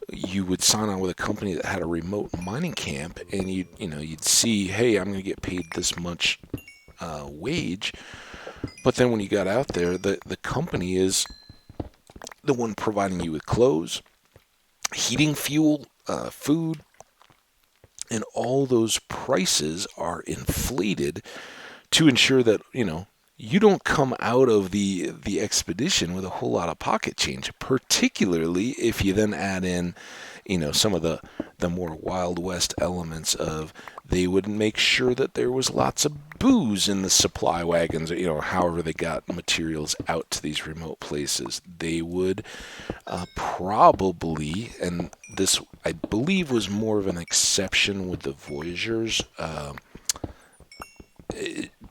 you would sign on with a company that had a remote mining camp, and you'd see, hey, I'm going to get paid this much wage, but then when you got out there, the company is the one providing you with clothes, heating fuel, food, and all those prices are inflated to ensure that, you don't come out of the expedition with a whole lot of pocket change, particularly if you then add in, some of the more Wild West elements of they would make sure that there was lots of booze in the supply wagons, however they got materials out to these remote places. They would probably, and this I believe was more of an exception with the voyagers,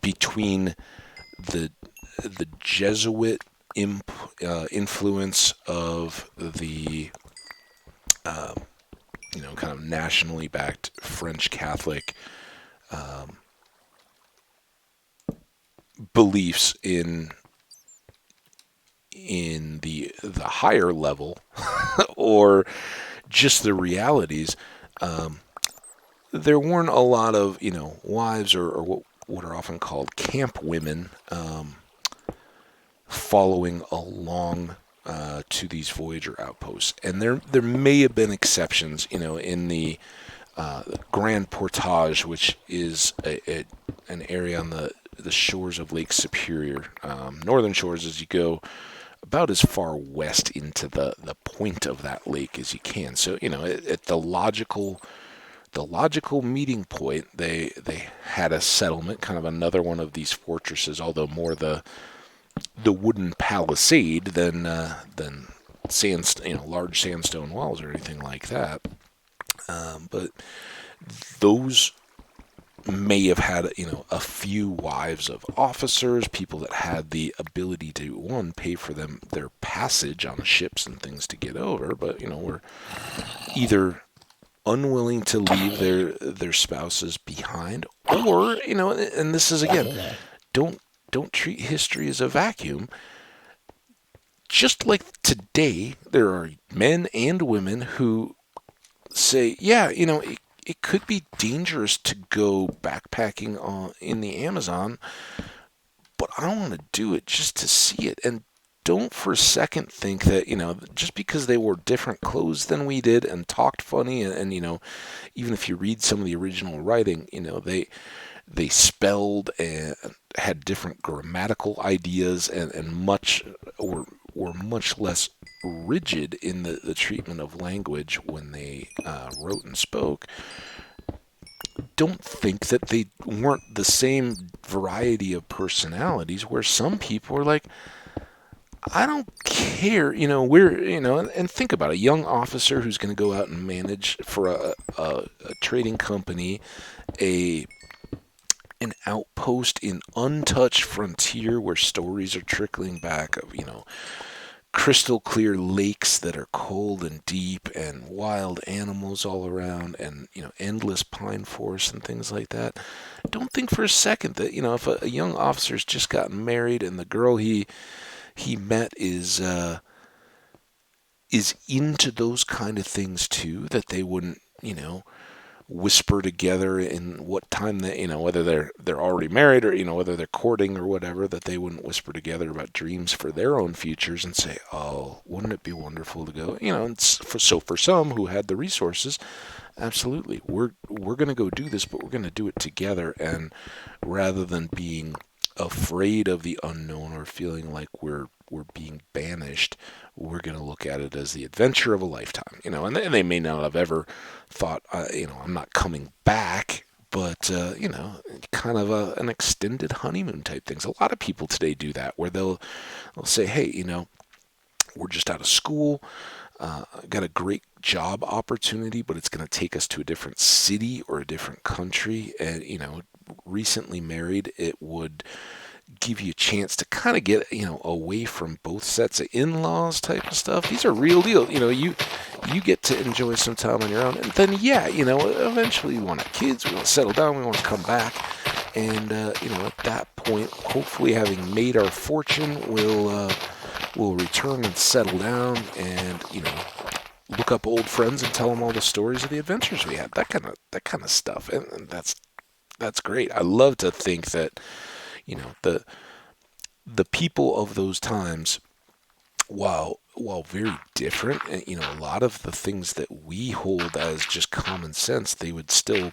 between the Jesuit influence of the kind of nationally backed French Catholic beliefs in the higher level, or just the realities. There weren't a lot of wives or what are often called camp women following along to these Voyager outposts, and there may have been exceptions, in the Grand Portage, which is an area on the shores of Lake Superior, northern shores, as you go about as far west into the point of that lake as you can. So at the logical meeting point, they had a settlement, kind of another one of these fortresses, although more the wooden palisade than large sandstone walls or anything like that. But those may have had a few wives of officers, people that had the ability to, one, pay for their passage on ships and things to get over, but were either unwilling to leave their spouses behind, or and this is, again, don't treat history as a vacuum. Just like today, there are men and women who say, yeah, it could be dangerous to go backpacking in the Amazon, but I want to do it just to see it. And don't for a second think that, just because they wore different clothes than we did and talked funny, and even if you read some of the original writing, they spelled and had different grammatical ideas, and were much less rigid in the treatment of language when they wrote and spoke. Don't think that they weren't the same variety of personalities, where some people are like, I don't care, and think about a young officer who's going to go out and manage for a trading company, an outpost in untouched frontier where stories are trickling back of, crystal clear lakes that are cold and deep, and wild animals all around, and endless pine forests and things like that. Don't think for a second that if a young officer's just gotten married and the girl he met is into those kind of things too, that they wouldn't whisper together in what time they, whether they're already married, or whether they're courting or whatever, that they wouldn't whisper together about dreams for their own futures and say, oh, wouldn't it be wonderful to go, and so for some who had the resources, absolutely, we're going to go do this, but we're going to do it together. And rather than being afraid of the unknown or feeling like we're being banished, we're going to look at it as the adventure of a lifetime, and they may not have ever thought, I'm not coming back, but, kind of an extended honeymoon type things. A lot of people today do that, where they'll say, hey, we're just out of school, got a great job opportunity, but it's going to take us to a different city or a different country, and, recently married, it would give you a chance to kind of get away from both sets of in-laws type of stuff. These are real deal. You get to enjoy some time on your own, and then eventually we want to have kids, we want to settle down, we want to come back, and at that point, hopefully having made our fortune, we'll return and settle down, and look up old friends and tell them all the stories of the adventures we had. That kind of stuff, and that's great. I love to think that the people of those times, while while very different, a lot of the things that we hold as just common sense, they would still,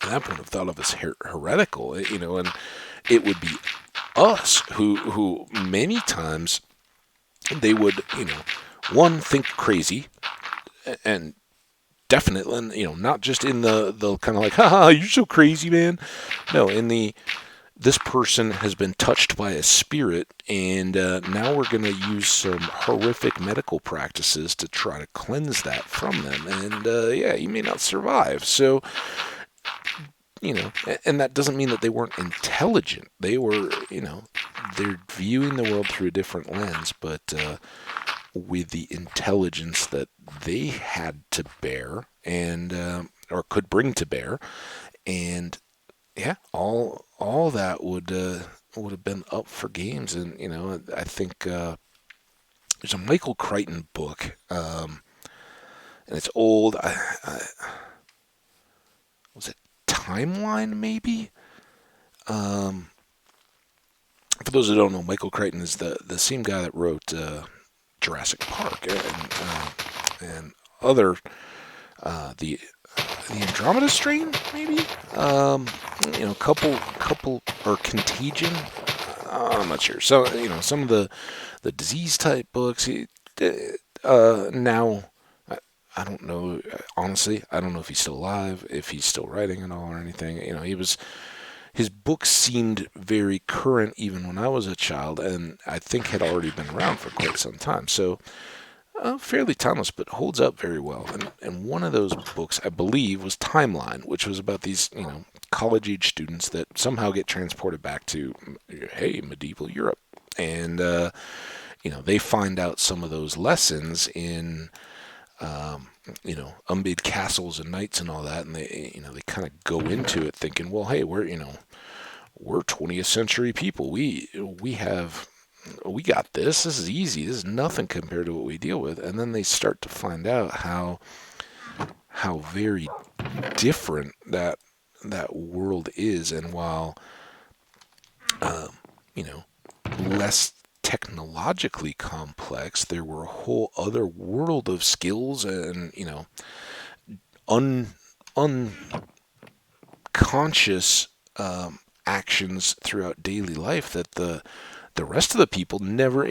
at that point, have thought of as heretical, and it would be us who many times they would, one, think crazy, and definitely, and, not just in the kind of like, haha, you're so crazy, man. No, in the, this person has been touched by a spirit, and now we're going to use some horrific medical practices to try to cleanse that from them. And yeah, you may not survive. So, and that doesn't mean that they weren't intelligent. They were, they're viewing the world through a different lens, but with the intelligence that they had to bear and or could bring to bear, and yeah, all that would have been up for games. And I think there's a Michael Crichton book, and it's old. Was it Timeline maybe? Um, for those who don't know, Michael Crichton is the same guy that wrote Jurassic Park and other the Andromeda strain, maybe. Couple or Contagion. I'm not sure. So some of the disease type books. Now, I don't know. Honestly, I don't know if he's still alive, if he's still writing at all or anything. His books seemed very current even when I was a child, and I think had already been around for quite some time. So fairly timeless, but holds up very well. And one of those books, I believe, was Timeline, which was about these, college-age students that somehow get transported back to, hey, medieval Europe. And, they find out some of those lessons in, amid castles and knights and all that. And they kind of go into it thinking, well, hey, we're 20th century people. We got this. This is easy. This is nothing compared to what we deal with. And then they start to find out how very different that world is. And while less technologically complex, there were a whole other world of skills and unconscious actions throughout daily life that the rest of the people never,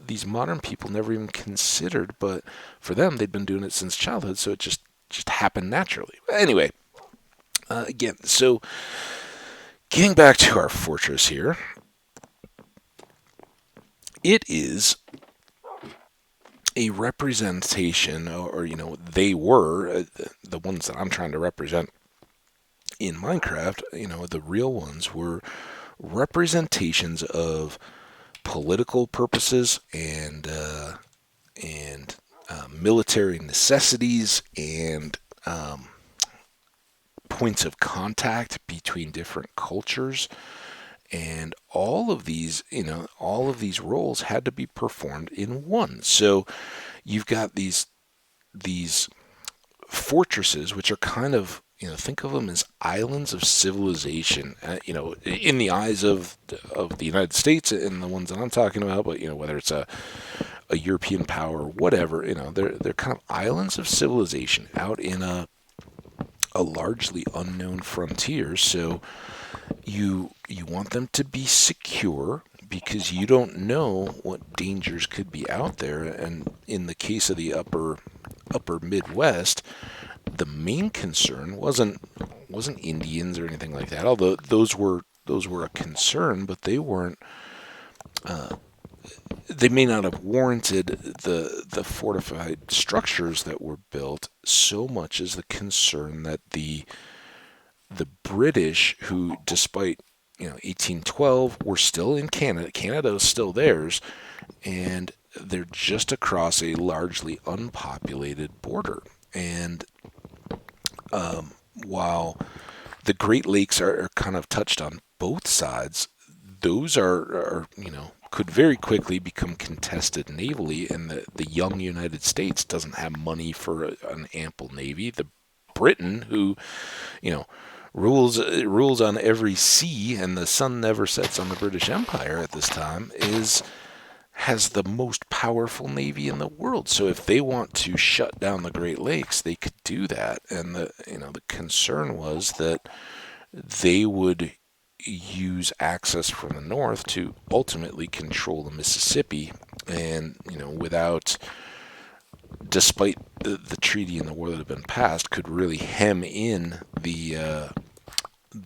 these modern people never even considered, but for them, they'd been doing it since childhood, so it just happened naturally. Anyway, again, so getting back to our fortress here, it is a representation, or they were, the ones that I'm trying to represent in Minecraft, the real ones were representations of political purposes and military necessities and points of contact between different cultures, and all of these roles had to be performed in one. So you've got these fortresses, which are kind of, think of them as islands of civilization, in the eyes of the United States and the ones that I'm talking about, but, whether it's a European power or whatever, they're kind of islands of civilization out in a largely unknown frontier. So you want them to be secure because you don't know what dangers could be out there. And in the case of the upper Midwest, the main concern wasn't Indians or anything like that. Although those were a concern, but they weren't. They may not have warranted the fortified structures that were built so much as the concern that the British, who despite 1812 were still in Canada. Canada is still theirs, and they're just across a largely unpopulated border. And while the Great Lakes are kind of touched on both sides, those are could very quickly become contested navally, and the young United States doesn't have money for an ample navy. The Britain, who rules on every sea, and the sun never sets on the British Empire at this time, is has the most powerful navy in the world. So if they want to shut down the Great Lakes, they could do that. And the concern was that they would use access from the north to ultimately control the Mississippi. And without, despite the treaty and the war that had been passed, could really hem in the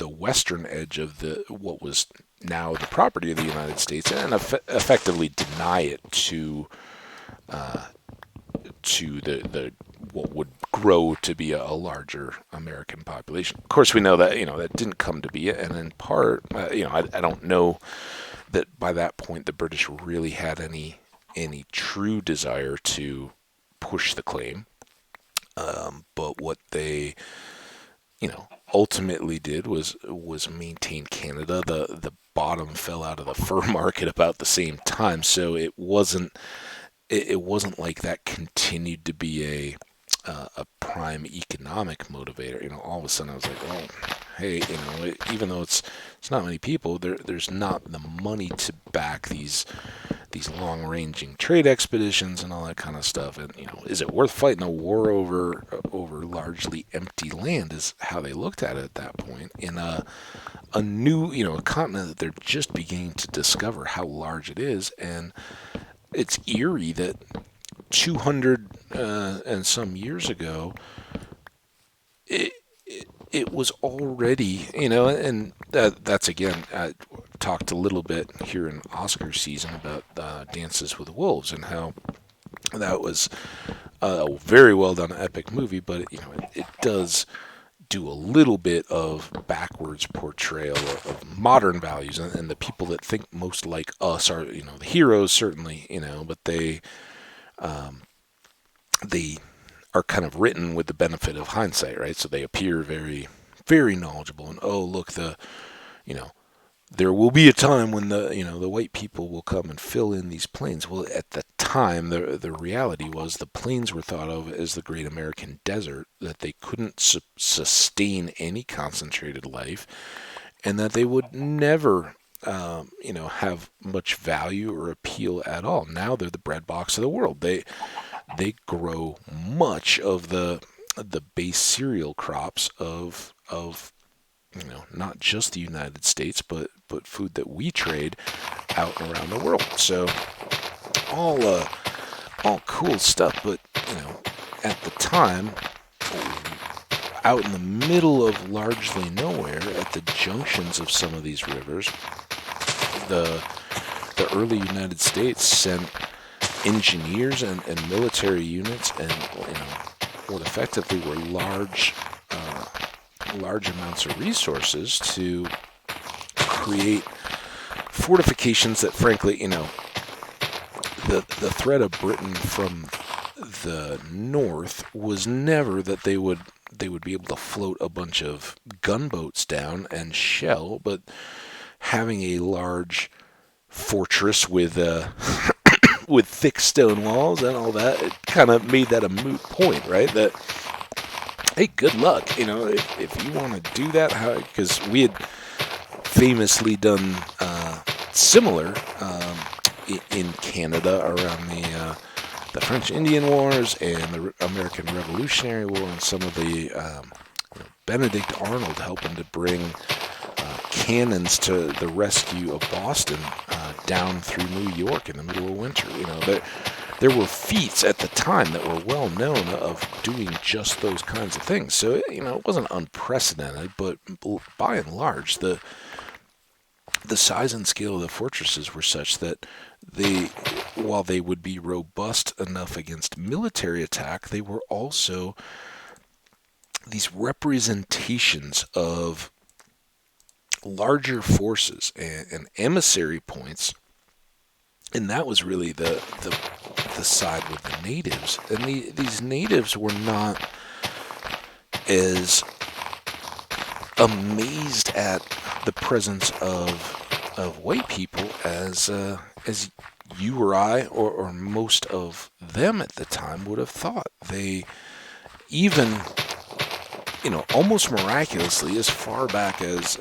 western edge of the what was now the property of the United States, and effectively deny it to the what would grow to be a larger American population. Of course, we know that that didn't come to be, and in part, I don't know that by that point the British really had any true desire to push the claim. But what they ultimately did was maintain Canada. The bottom fell out of the fur market about the same time, so it wasn't like that continued to be a prime economic motivator. All of a sudden I was like, oh, hey, even though it's not many people, there's not the money to back these long-ranging trade expeditions and all that kind of stuff. And is it worth fighting a war over largely empty land? Is how they looked at it at that point in a new a continent that they're just beginning to discover how large it is. And it's eerie that 200 and some years ago, it was already, and that's again, I talked a little bit here in Oscar season about Dances with Wolves and how that was a very well done epic movie, but it does do a little bit of backwards portrayal of modern values, and the people that think most like us are the heroes certainly, but they are kind of written with the benefit of hindsight, right? So they appear very, very knowledgeable, and oh look, you know there will be a time when the white people will come and fill in these plains. Well, at the time, the reality was the plains were thought of as the great American desert, that they couldn't sustain any concentrated life, and that they would never have much value or appeal at all. Now they're the breadbox of the world. They grow much of the base cereal crops of not just the United States, but food that we trade out and around the world. So all cool stuff, but at the time, out in the middle of largely nowhere, at the junctions of some of these rivers, the early United States sent engineers and military units and what effectively were large amounts of resources to create fortifications that, frankly, the threat of Britain from the north was never that they would be able to float a bunch of gunboats down and shell, but having a large fortress with with thick stone walls and all that, it kind of made that a moot point, right? That, hey, good luck, if you want to do that, because we had famously done similar in Canada around the French Indian Wars and the American Revolutionary War, and some of the Benedict Arnold helping to bring cannons to the rescue of Boston down through New York in the middle of winter. There were feats at the time that were well known of doing just those kinds of things. So it wasn't unprecedented, but by and large, the size and scale of the fortresses were such that while they would be robust enough against military attack, they were also these representations of larger forces and emissary points, and that was really the side with the natives. And these natives were not as amazed at the presence of white people as you or I or most of them at the time would have thought. They even almost miraculously, as far back as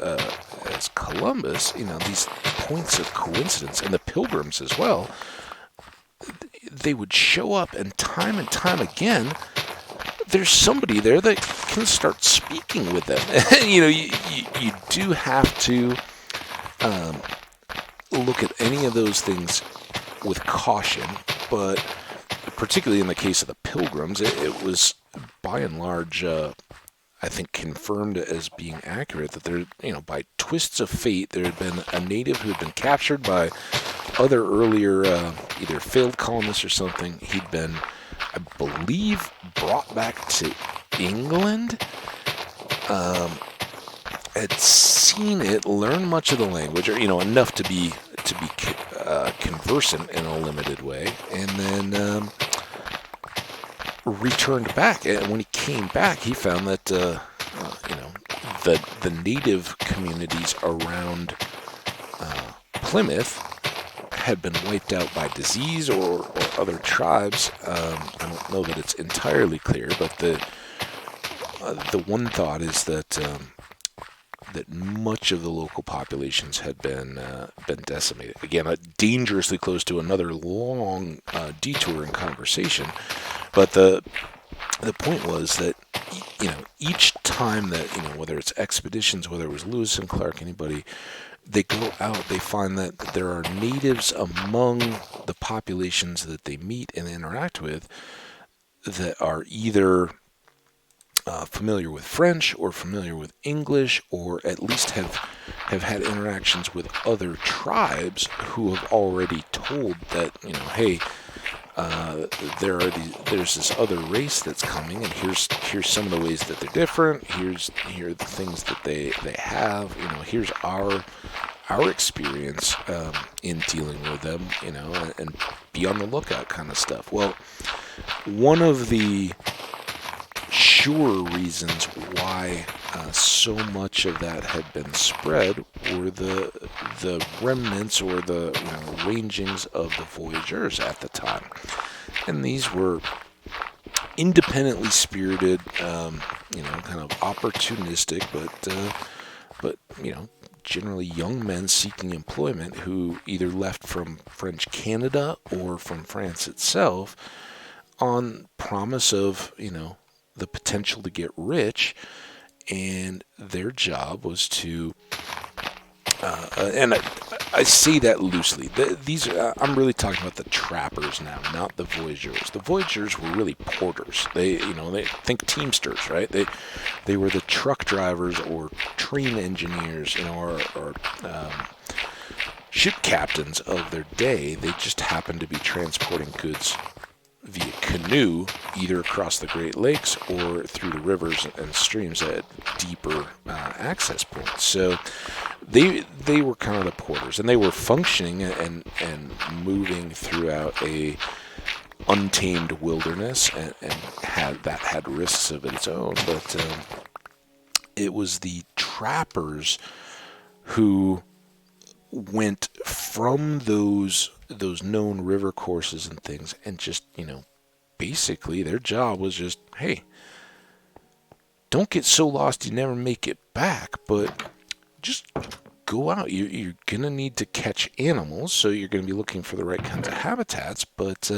Columbus, these points of coincidence, and the Pilgrims as well, they would show up, and time again, there's somebody there that can start speaking with them. You do have to look at any of those things with caution, but particularly in the case of the Pilgrims, it was by and large, I think, confirmed as being accurate that there, by twists of fate, there had been a native who had been captured by other earlier, either failed colonists or something. He'd been, I believe, brought back to England. Had seen it, learned much of the language, or enough to be conversant in a limited way, and then returned back. And when he came back, he found that the native communities around Plymouth had been wiped out by disease or other tribes. I don't know that it's entirely clear, but the one thought is that much of the local populations had been decimated. Again, dangerously close to another long detour in conversation. But the point was that each time that whether it's expeditions, whether it was Lewis and Clark, anybody, they go out, they find that there are natives among the populations that they meet and interact with that are either familiar with French or familiar with English, or at least have had interactions with other tribes who have already told that, hey, there's this other race that's coming, and here's some of the ways that they're different. Here are the things that they have. Here's our experience in dealing with them. And be on the lookout, kind of stuff. Well, one of the sure reasons why so much of that had been spread were the remnants or the rangings of the voyageurs at the time, and these were independently spirited, kind of opportunistic, but generally young men seeking employment who either left from French Canada or from France itself on promise of the potential to get rich, and their job was to, and I say that loosely. These I'm really talking about the trappers now, not the voyageurs. The voyageurs were really porters. They think Teamsters, right? They were the truck drivers or train engineers, or ship captains of their day. They just happened to be transporting goods via canoe, either across the Great Lakes or through the rivers and streams at deeper access points. So they were kind of the porters, and they were functioning and moving throughout a untamed wilderness, and had risks of its own. But it was the trappers who went from those known river courses and things, and just basically their job was just, hey, don't get so lost you never make it back, but just go out. You're gonna need to catch animals, so you're gonna be looking for the right kinds of habitats, but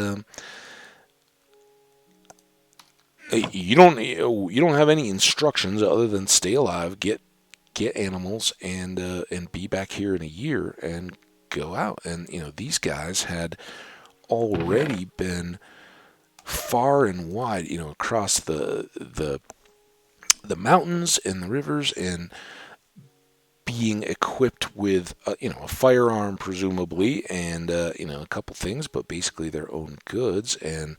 you don't have any instructions other than stay alive, get animals, and be back here in a year and go out. And these guys had already been far and wide, across the mountains and the rivers, and being equipped with a firearm presumably, and a couple things, but basically their own goods, and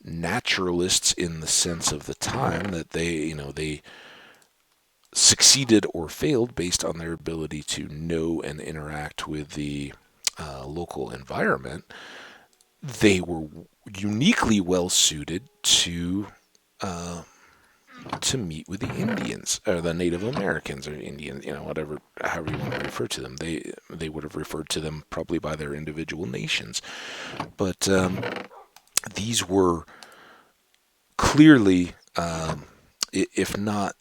naturalists in the sense of the time that they succeeded or failed based on their ability to know and interact with the local environment. They were uniquely well suited to meet with the Indians, or the Native Americans, or Indians, whatever, however you want to refer to them. They would have referred to them probably by their individual nations, but these were clearly, if not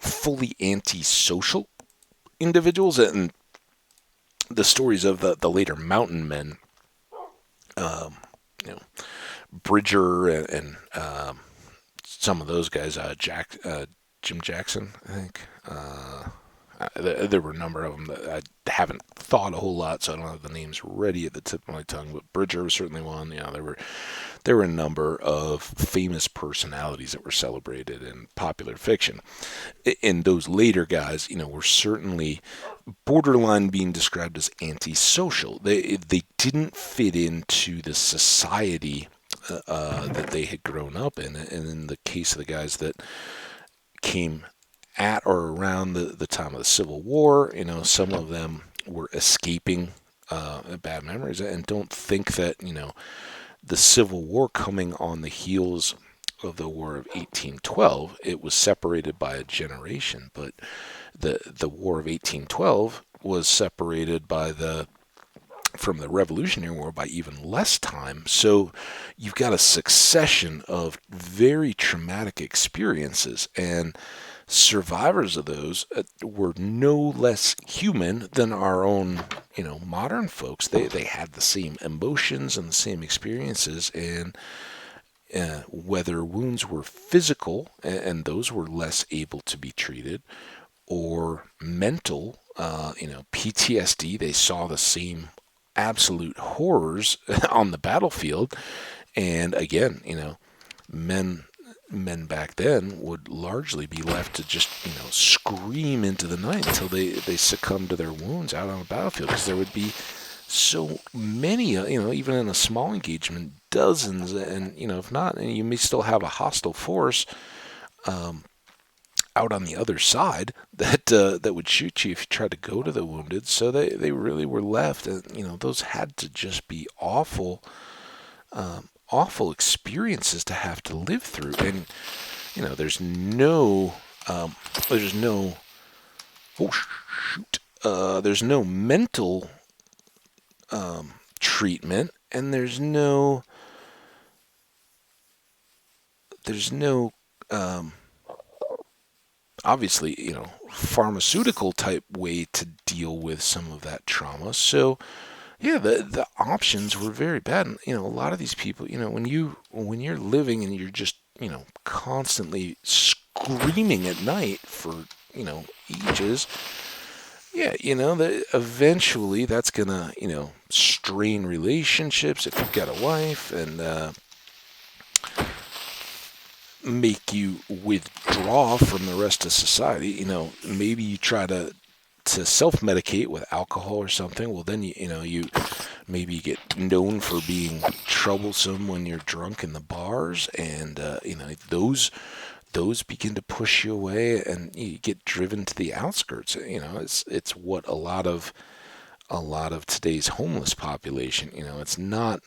fully antisocial individuals. And the stories of the later mountain men You know, Bridger and some of those guys, Jim Jackson, I think. There were a number of them that I haven't thought a whole lot, so I don't have the names ready at the tip of my tongue. But Bridger was certainly one. There were a number of famous personalities that were celebrated in popular fiction. And those later guys, were certainly borderline being described as antisocial. They didn't fit into the society that they had grown up in. And in the case of the guys that came at or around the time of the Civil War, some of them were escaping bad memories and don't think that, the Civil War coming on the heels of the War of 1812, it was separated by a generation, but the War of 1812 was separated from the Revolutionary War by even less time. So you've got a succession of very traumatic experiences, and survivors of those were no less human than our own, modern folks. They had the same emotions and the same experiences, and whether wounds were physical, and those were less able to be treated, or mental, PTSD, they saw the same absolute horrors on the battlefield. And again, men back then would largely be left to just, scream into the night until they succumbed to their wounds out on the battlefield, because there would be so many, even in a small engagement, dozens, and, if not, you may still have a hostile force out on the other side that would shoot you if you tried to go to the wounded. So they really were left, and, those had to just be awful, awful experiences to have to live through. And, there's no, oh shoot, there's no mental treatment, and there's no obviously, pharmaceutical type way to deal with some of that trauma. So yeah, the options were very bad. And, a lot of these people, when you're living and you're just, constantly screaming at night for, ages, yeah, that eventually that's gonna, strain relationships if you've got a wife, and make you withdraw from the rest of society. Maybe you try to self-medicate with alcohol or something. Well, then you maybe you get known for being troublesome when you're drunk in the bars, and those begin to push you away, and you get driven to the outskirts. It's what a lot of today's homeless population. It's not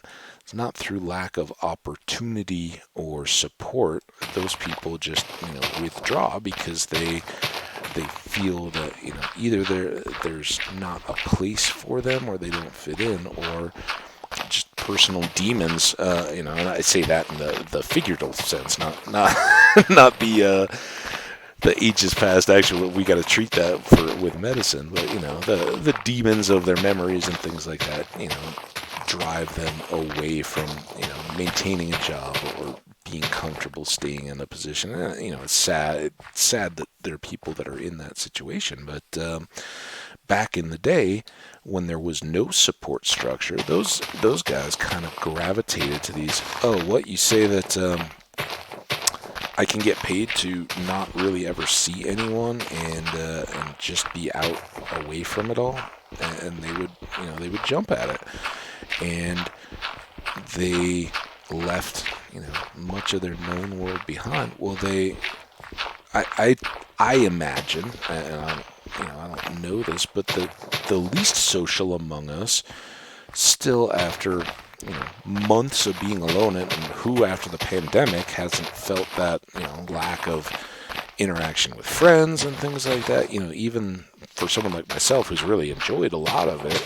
through lack of opportunity or support. Those people just withdraw because they feel that either there's not a place for them, or they don't fit in, or just personal demons. And I say that in the figurative sense, not not the ages past. Actually, we got to treat that with medicine, but the demons of their memories and things like that, drive them away from maintaining a job or being comfortable staying in a position. It's sad. It's sad that there are people that are in that situation. But back in the day, when there was no support structure, those guys kind of gravitated to these. Oh, what you say that I can get paid to not really ever see anyone, and just be out away from it all, and they would jump at it, and they left much of their known world behind. Well, I imagine, and I don't know this, but the least social among us still, after months of being alone, and who after the pandemic hasn't felt that lack of interaction with friends and things like that. Even for someone like myself who's really enjoyed a lot of it,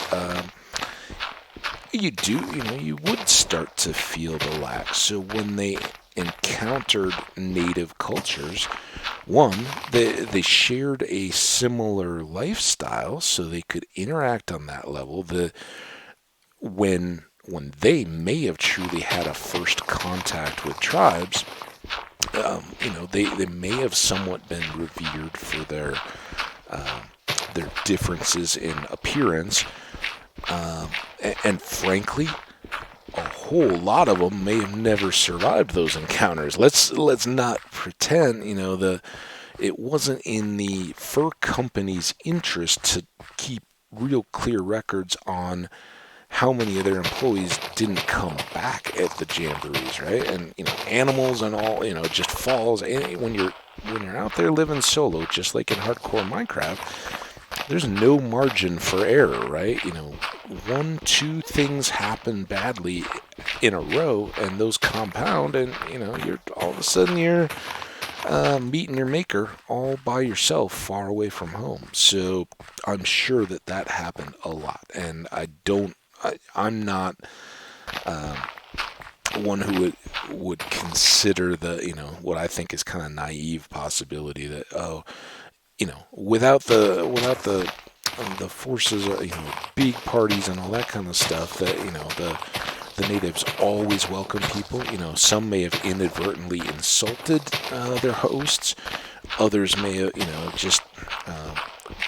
you would start to feel the lack. So when they encountered native cultures, one, they shared a similar lifestyle, so they could interact on that level. When when they may have truly had a first contact with tribes, they may have somewhat been revered for their differences in appearance, and frankly, a whole lot of them may have never survived those encounters. Let's not pretend, it wasn't in the fur company's interest to keep real clear records on how many of their employees didn't come back at the jamborees, right? And animals and all, just falls. And when you're out there living solo, just like in hardcore Minecraft, there's no margin for error, right? One, two things happen badly in a row, and those compound, and you're all of a sudden you're meeting your maker all by yourself, far away from home. So I'm sure that happened a lot, and I'm not one who would consider what I think is kind of naive possibility that without the forces, big parties and all that kind of stuff, that the natives always welcome people. Some may have inadvertently insulted their hosts. Others may have, just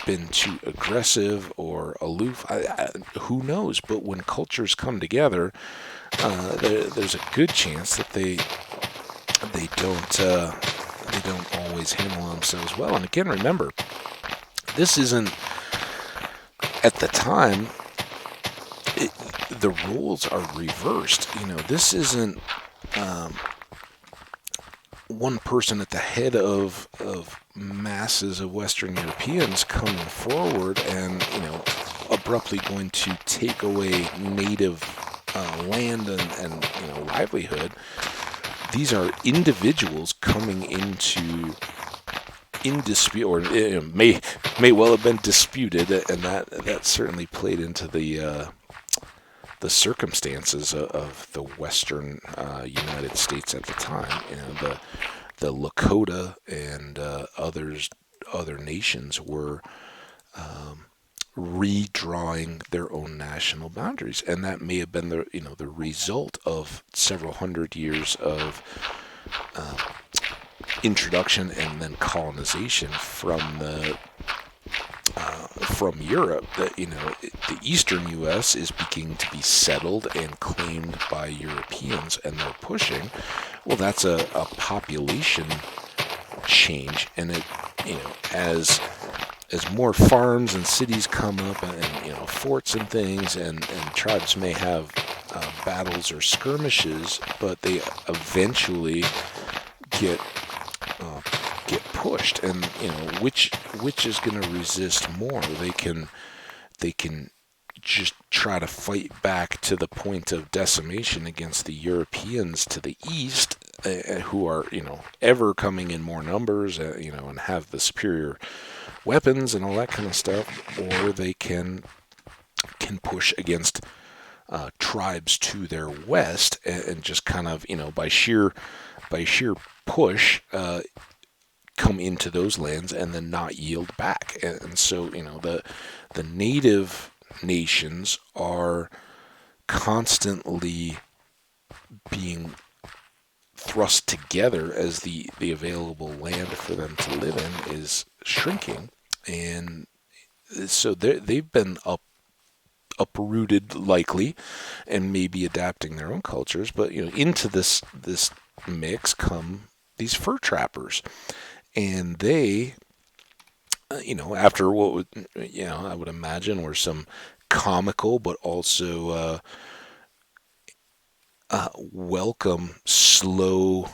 been too aggressive or aloof. Who knows? But when cultures come together, there's a good chance that they don't always handle themselves well. And again, remember, this isn't at the time. The roles are reversed. This isn't one person at the head of masses of Western Europeans coming forward and abruptly going to take away native land and livelihood. These are individuals coming into in dispute, or may well have been disputed, and that certainly played into the circumstances of the Western United States at the time. The Lakota and other nations were redrawing their own national boundaries, and that may have been the result of several hundred years of introduction and then colonization from Europe. That the eastern U.S. is beginning to be settled and claimed by Europeans, and they're pushing. Well, that's a population change, and it as more farms and cities come up, and forts and things, and tribes may have battles or skirmishes, but they eventually get pushed, and which is going to resist more. They can just try to fight back to the point of decimation against the Europeans to the east, who are ever coming in more numbers, and have the superior weapons and all that kind of stuff, or they can push against tribes to their west, and just kind of by sheer push come into those lands and then not yield back. And so the native nations are constantly being thrust together as the available land for them to live in is shrinking, and so they've been uprooted likely, and maybe adapting their own cultures. But into this mix come these fur trappers, and they after what would I would imagine were some comical but also welcome, slow,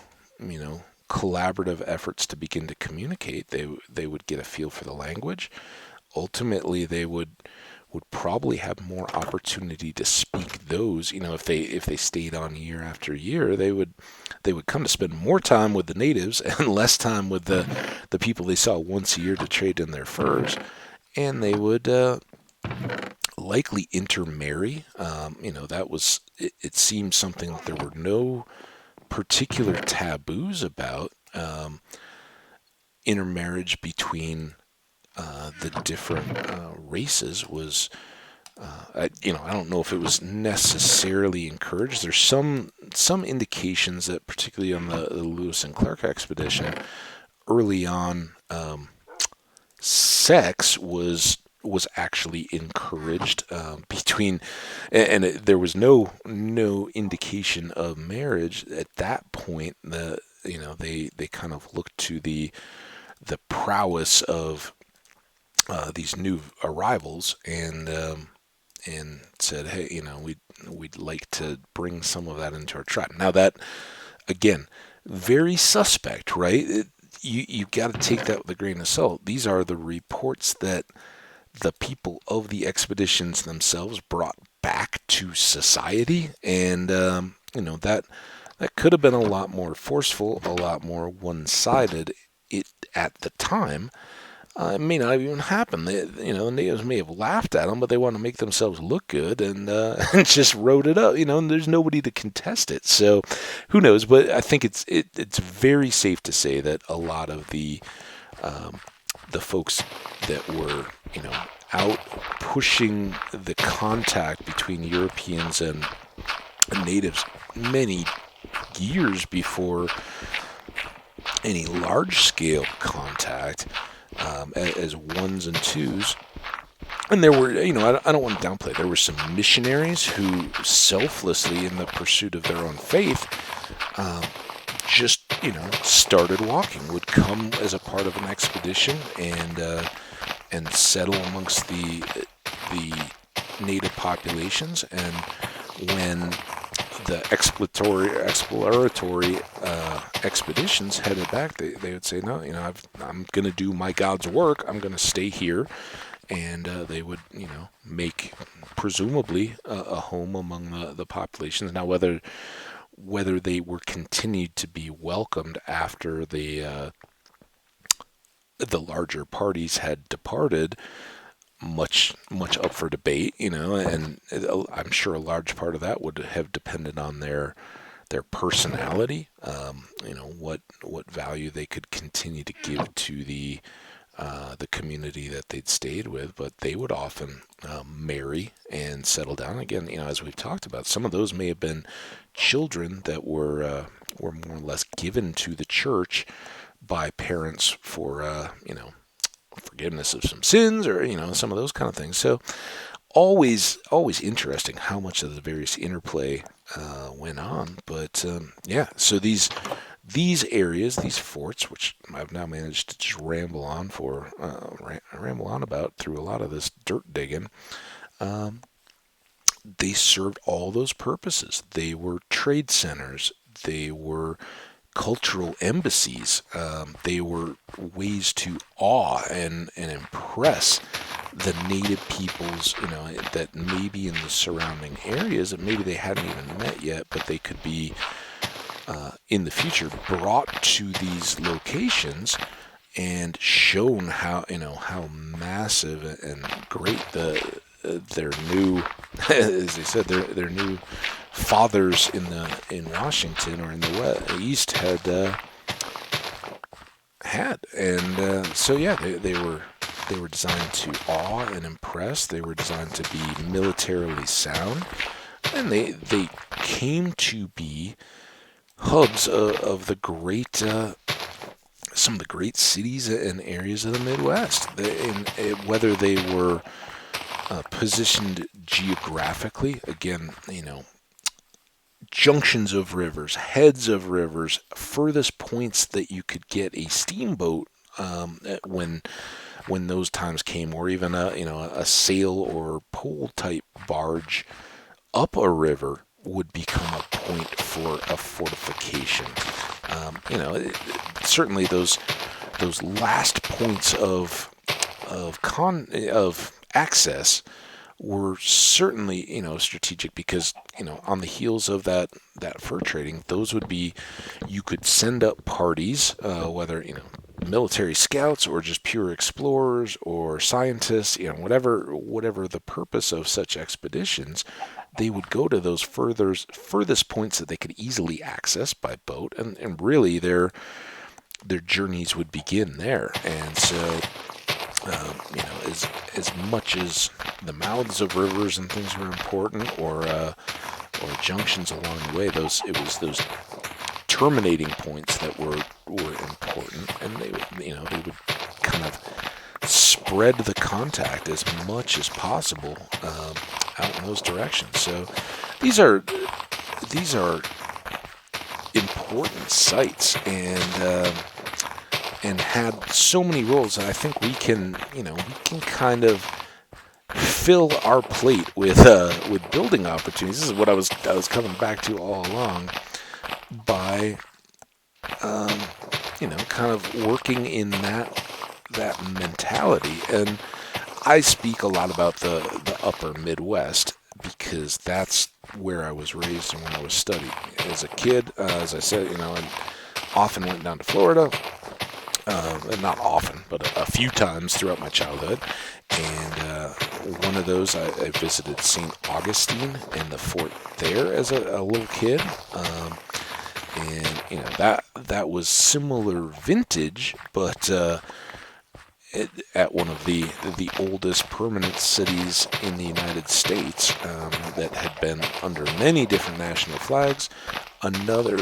collaborative efforts to begin to communicate, they would get a feel for the language. Ultimately, they would probably have more opportunity to speak those. If they stayed on year after year, they would come to spend more time with the natives and less time with the people they saw once a year to trade in their furs, and they would likely intermarry. That was it seemed something that there were no particular taboos about. Intermarriage between the different races was I don't know if it was necessarily encouraged. There's some indications that, particularly on the Lewis and Clark expedition, early on, sex was actually encouraged between, there was no indication of marriage at that point. They kind of looked to the prowess of these new arrivals, and said, hey, we'd like to bring some of that into our tribe. Now that, again, very suspect, right? You got to take that with a grain of salt. These are the reports that the people of the expeditions themselves brought back to society, and that could have been a lot more forceful, a lot more one-sided. It at the time. It may not even happen. The natives may have laughed at them, but they want to make themselves look good, and and just wrote it up. And there's nobody to contest it. So who knows? But I think it's very safe to say that a lot of the folks that were out pushing the contact between Europeans and natives many years before any large-scale contact, as ones and twos. And there were, I don't want to downplay, there were some missionaries who selflessly, in the pursuit of their own faith, just, started walking, would come as a part of an expedition and settle amongst the native populations. And when the exploratory expeditions headed back, they would say, no, I'm going to do my God's work. I'm going to stay here. And they would, make presumably a home among the populations. Now, whether they were continued to be welcomed after the larger parties had departed, much up for debate, and I'm sure a large part of that would have depended on their personality, what value they could continue to give to the community that they'd stayed with. But they would often marry and settle down. Again, as we've talked about, some of those may have been children that were more or less given to the church by parents for forgiveness of some sins, or some of those kind of things. So always interesting how much of the various interplay went on. But so these areas, these forts, which I've now managed to just ramble on about through a lot of this dirt digging, they served all those purposes. They were trade centers. They were cultural embassies. They were ways to awe and impress the native peoples, that maybe in the surrounding areas that maybe they hadn't even met yet, but they could be in the future brought to these locations and shown how massive and great their new, as they said, their new fathers in Washington or in the East had. And so they were designed to awe and impress. They were designed to be militarily sound, and they came to be hubs of the great, some of the great cities and areas of the Midwest. Whether they were positioned geographically, again, junctions of rivers, heads of rivers, furthest points that you could get a steamboat when those times came, or even a sail or pole type barge up a river would become a point for a fortification. Certainly those last points of access were certainly strategic, because on the heels of that fur trading, those would be, you could send up parties, whether military scouts or just pure explorers or scientists, whatever the purpose of such expeditions, they would go to those furthest points that they could easily access by boat, and really their journeys would begin there. And so as much as the mouths of rivers and things were important, or junctions along the way. It was those terminating points that were important, and they would kind of spread the contact as much as possible out in those directions. So these are important sites, and had so many roles that I think we can kind of fill our plate with building opportunities. This is what I was coming back to all along, by kind of working in that mentality. And I speak a lot about the upper Midwest because that's where I was raised and where I was studying. As a kid, as I said, and often went down to Florida. And not often, but a few times throughout my childhood. And one of those, I visited St. Augustine and the fort there as a little kid. And that was similar vintage, but at one of the oldest permanent cities in the United States, that had been under many different national flags. Another,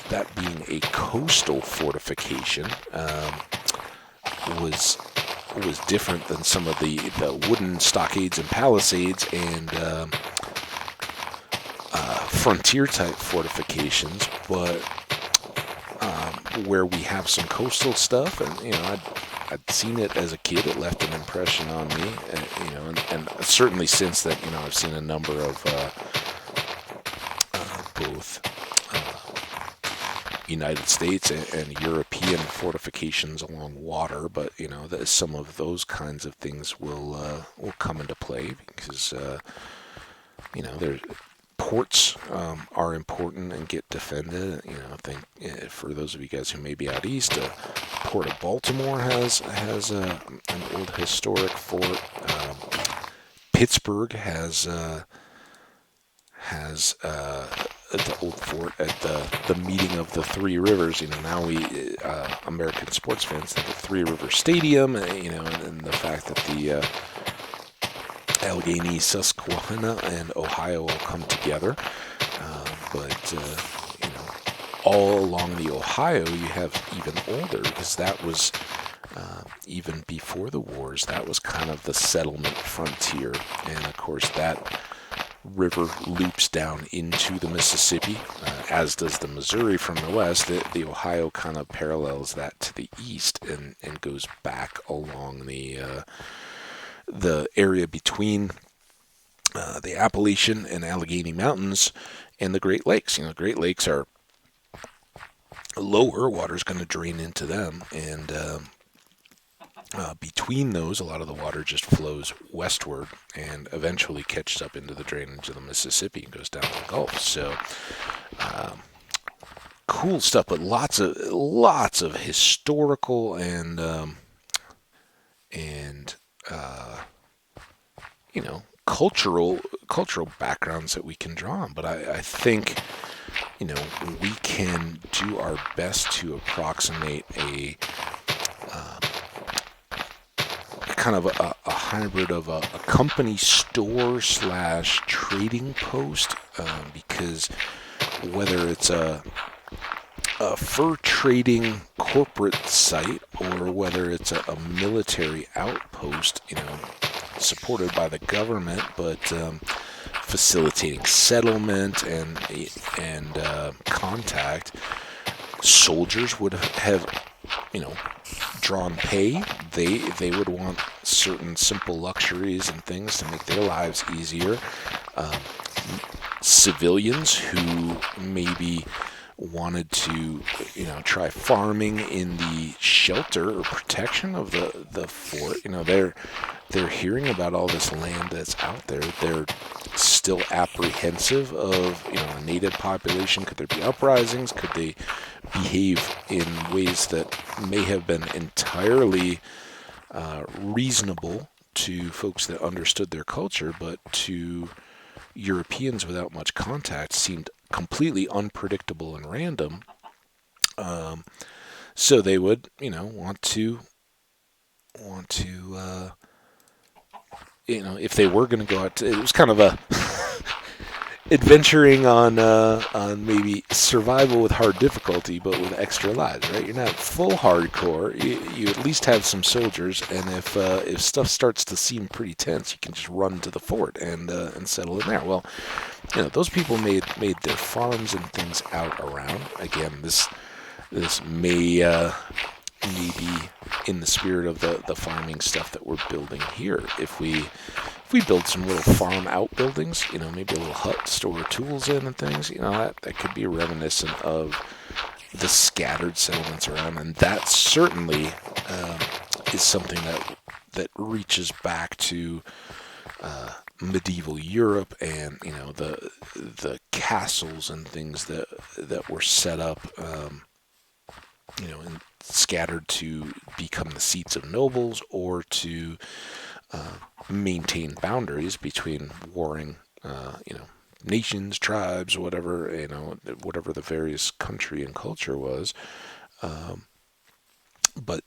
that being a coastal fortification, was different than some of the wooden stockades and palisades and frontier type fortifications, but where we have some coastal stuff. And I'd seen it as a kid. It left an impression on me, and certainly since then, I've seen a number of both United States and European fortifications along water. But some of those kinds of things will come into play because there's ports are important and get defended. I think for those of you guys who may be out east, Port of Baltimore has an old historic fort. Pittsburgh has the old fort at the meeting of the Three Rivers. Now we American sports fans think of Three River Stadium, and the fact that the Allegheny, Susquehanna, and Ohio all come together. But all along the Ohio, you have even older, because that was even before the wars. That was kind of the settlement frontier, and of course that river loops down into the Mississippi, as does the Missouri from the west. The Ohio kind of parallels that to the east and goes back along the area between the Appalachian and Allegheny Mountains and the Great Lakes. Great Lakes are lower, water's going to drain into them, and between those, a lot of the water just flows westward and eventually catches up into the drainage of the Mississippi and goes down to the Gulf. So, cool stuff, but lots of historical and cultural backgrounds that we can draw on. But I think we can do our best to approximate a kind of a hybrid of a company store / trading post, because whether it's a fur trading corporate site or whether it's a military outpost, supported by the government, but facilitating settlement and contact, soldiers would have drawn pay. They would want certain simple luxuries and things to make their lives easier. Civilians who maybe wanted to try farming in the shelter or protection of the fort, they're hearing about all this land that's out there. They're still apprehensive of a native population. Could there be uprisings? Could they behave in ways that may have been entirely reasonable to folks that understood their culture, but to Europeans without much contact seemed completely unpredictable and random. So they would want to if they were going to go out, it was kind of a adventuring on maybe survival with hard difficulty, but with extra lives, right? You're not full hardcore. You at least have some soldiers, and if stuff starts to seem pretty tense, you can just run to the fort and settle in there. Well, those people made their farms and things out around. Again, this may be in the spirit of the farming stuff that we're building here. If we build some little farm outbuildings, maybe a little hut to store tools in and things, that could be reminiscent of the scattered settlements around, and that certainly is something that reaches back to medieval Europe, and the castles and things that were set up, and scattered to become the seats of nobles or to maintain boundaries between warring, nations, tribes, whatever, whatever the various country and culture was. But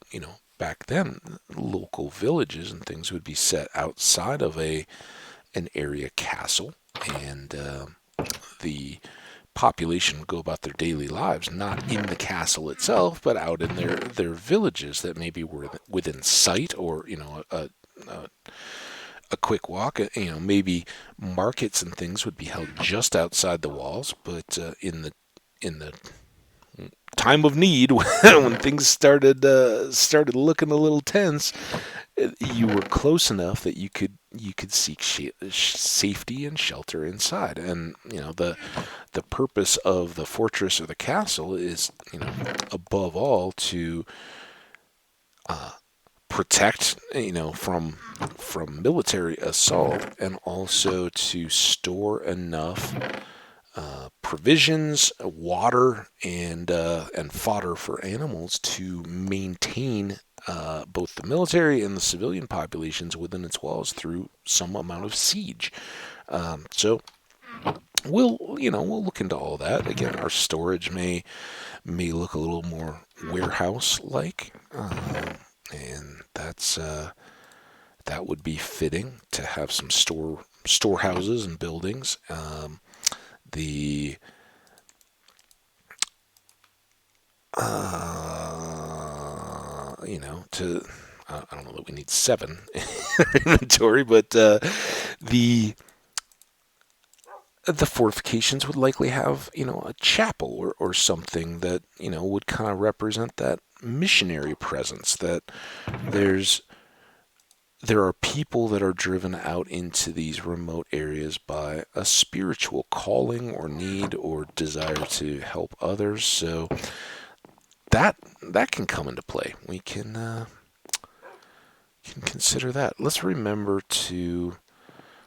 back then, local villages and things would be set outside of an area castle, and the population would go about their daily lives, not in the castle itself, but out in their villages that maybe were within sight, or a quick walk. Maybe markets and things would be held just outside the walls, but in the time of need, when things started looking a little tense, you were close enough that you could seek safety and shelter inside. And the purpose of the fortress or the castle is, above all, to protect, from military assault, and also to store enough provisions, water, and fodder for animals to maintain both the military and the civilian populations within its walls through some amount of siege. So we'll look into all that. Again, our storage may look a little more warehouse like, and that would be fitting to have some storehouses and buildings. The to I don't know that we need 7 inventory, but the fortifications would likely have a chapel or something that would kind of represent that missionary presence, that there are people that are driven out into these remote areas by a spiritual calling or need or desire to help others. So that can come into play. We can consider that. Let's remember to,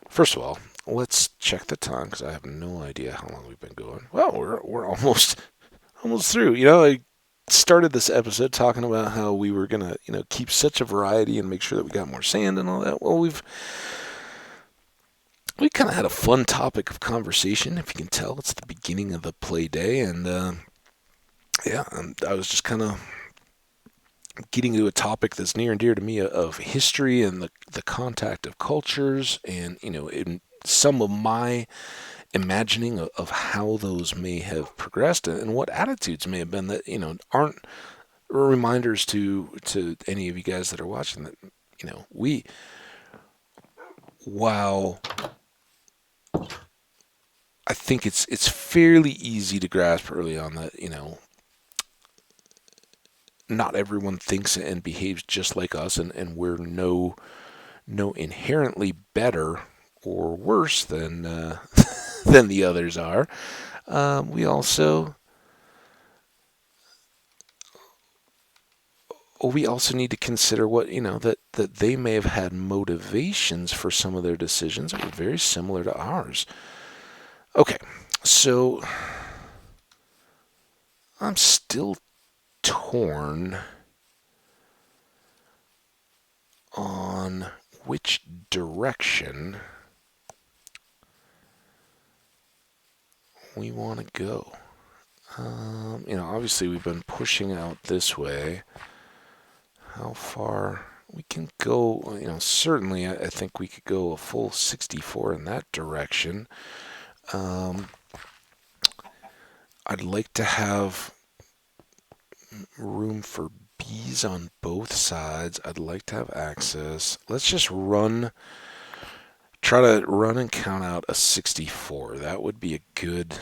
first of all, let's check the time, because I have no idea how long we've been going. Well, we're almost through. I started this episode talking about how we were gonna keep such a variety and make sure that we got more sand and all that. Well, we kind of had a fun topic of conversation. If you can tell, it's the beginning of the play day, and I was just kind of getting to a topic that's near and dear to me, of history and the contact of cultures, and in some of my imagining of how those may have progressed, and what attitudes may have been that aren't reminders to any of you guys that are watching, that we, while I think it's fairly easy to grasp early on that not everyone thinks and behaves just like us, and we're no inherently better or worse than than the others are. We also need to consider what that they may have had motivations for some of their decisions that were very similar to ours. Okay, so I'm still torn on which direction we want to go. Obviously we've been pushing out this way. How far? we can go, certainly I think we could go a full 64 in that direction. Um, I'd like to have room for bees on both sides. I'd like to have access. Let's just try to run and count out a 64. That would be a good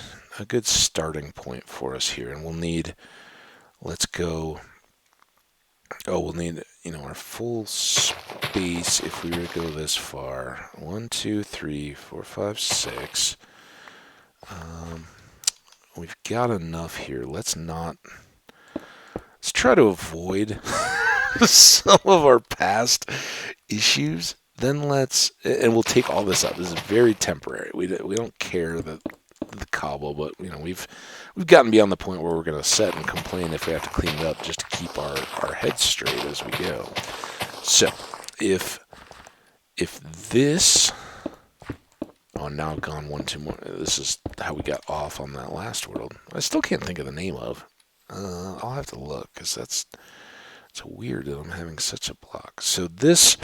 starting point for us here. And let's go, we'll need, our full space if we were to go this far. 1, 2, 3, 4, 5, 6. We've got enough here. Let's try to avoid some of our past issues. Then and we'll take all this up. This is very temporary. We don't care the cobble, but we've gotten beyond the point where we're going to sit and complain if we have to clean it up just to keep our heads straight as we go. So if this, now I've gone one too more. This is how we got off on that last world. I still can't think of the name of. I'll have to look because it's weird that I'm having such a block. So this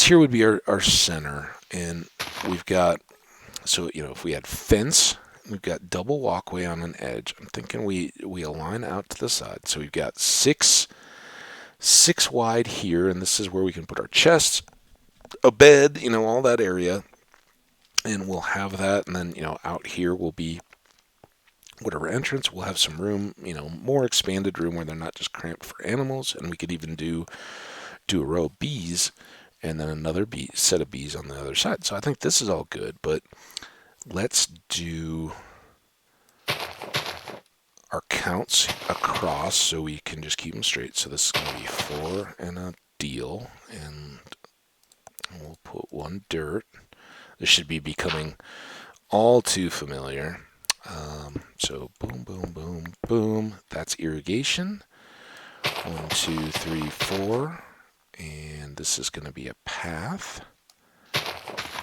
here would be our center, and we've got, so if we had fence, we've got double walkway on an edge. I'm thinking we align out to the side. So we've got six wide here, and this is where we can put our chests, a bed, all that area, and we'll have that. And then out here will be whatever entrance. We'll have some room, more expanded room where they're not just cramped for animals, and we could even do a row of bees and then another set of bees on the other side. So I think this is all good, but let's do our counts across so we can just keep them straight. So this is going to be 4 and a deal, and we'll put 1 dirt. This should be becoming all too familiar. So boom, boom, boom, boom. That's irrigation. 1, 2, 3, 4. And this is going to be a path.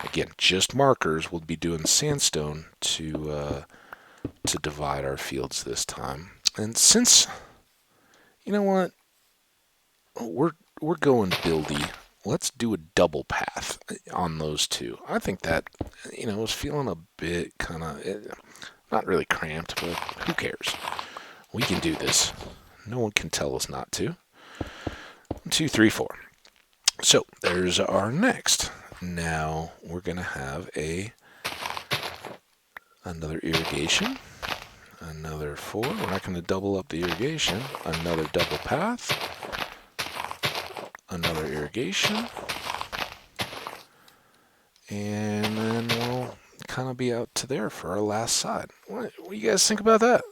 Again, just markers. We'll be doing sandstone to divide our fields this time. And since, we're going buildy, let's do a double path on those two. I think that, was feeling a bit kind of, not really cramped, but who cares? We can do this. No one can tell us not to. 1, 2, 3, 4. So there's our next. Now we're going to have another irrigation, another 4. We're not going to double up the irrigation. Another double path, another irrigation, and then we'll kind of be out to there for our last side. What do you guys think about that?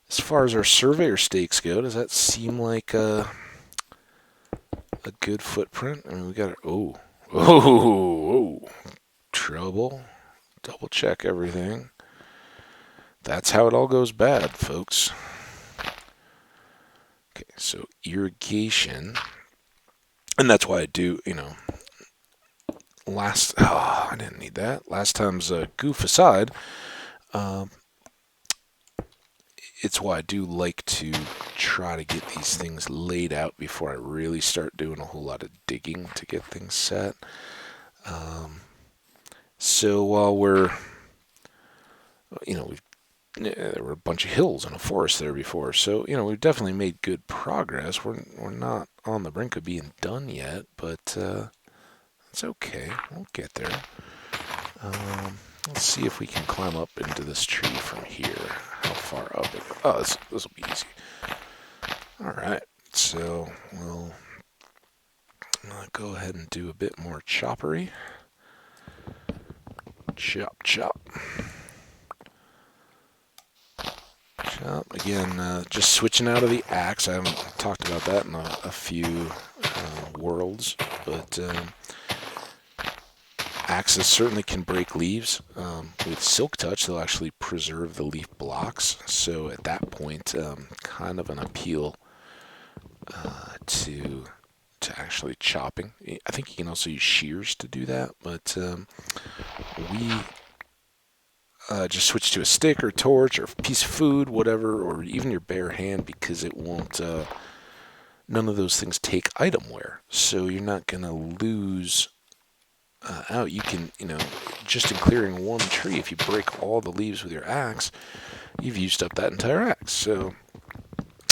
As far as our surveyor stakes go, does that seem like a good footprint? I mean, we got trouble. Double check everything. That's how it all goes bad, folks. Okay, so irrigation, and that's why I do, I didn't need that. Last time's goof aside, it's why I do like to try to get these things laid out before I really start doing a whole lot of digging to get things set. So while there were a bunch of hills and a forest there before, so we've definitely made good progress. We're not on the brink of being done yet, but it's okay. We'll get there. Let's see if we can climb up into this tree from here. How far up it goes. Oh, this will be easy. All right, so we'll go ahead and do a bit more choppery. Chop, chop. Chop. Again, just switching out of the axe. I haven't talked about that in a few worlds, but axes certainly can break leaves. With Silk Touch, they'll actually preserve the leaf blocks. So at that point, kind of an appeal to actually chopping. I think you can also use shears to do that, but we just switch to a stick or torch or a piece of food, whatever, or even your bare hand, because it won't none of those things take item wear, so you're not going to lose out. You can, just in clearing one tree, if you break all the leaves with your axe, you've used up that entire axe. So,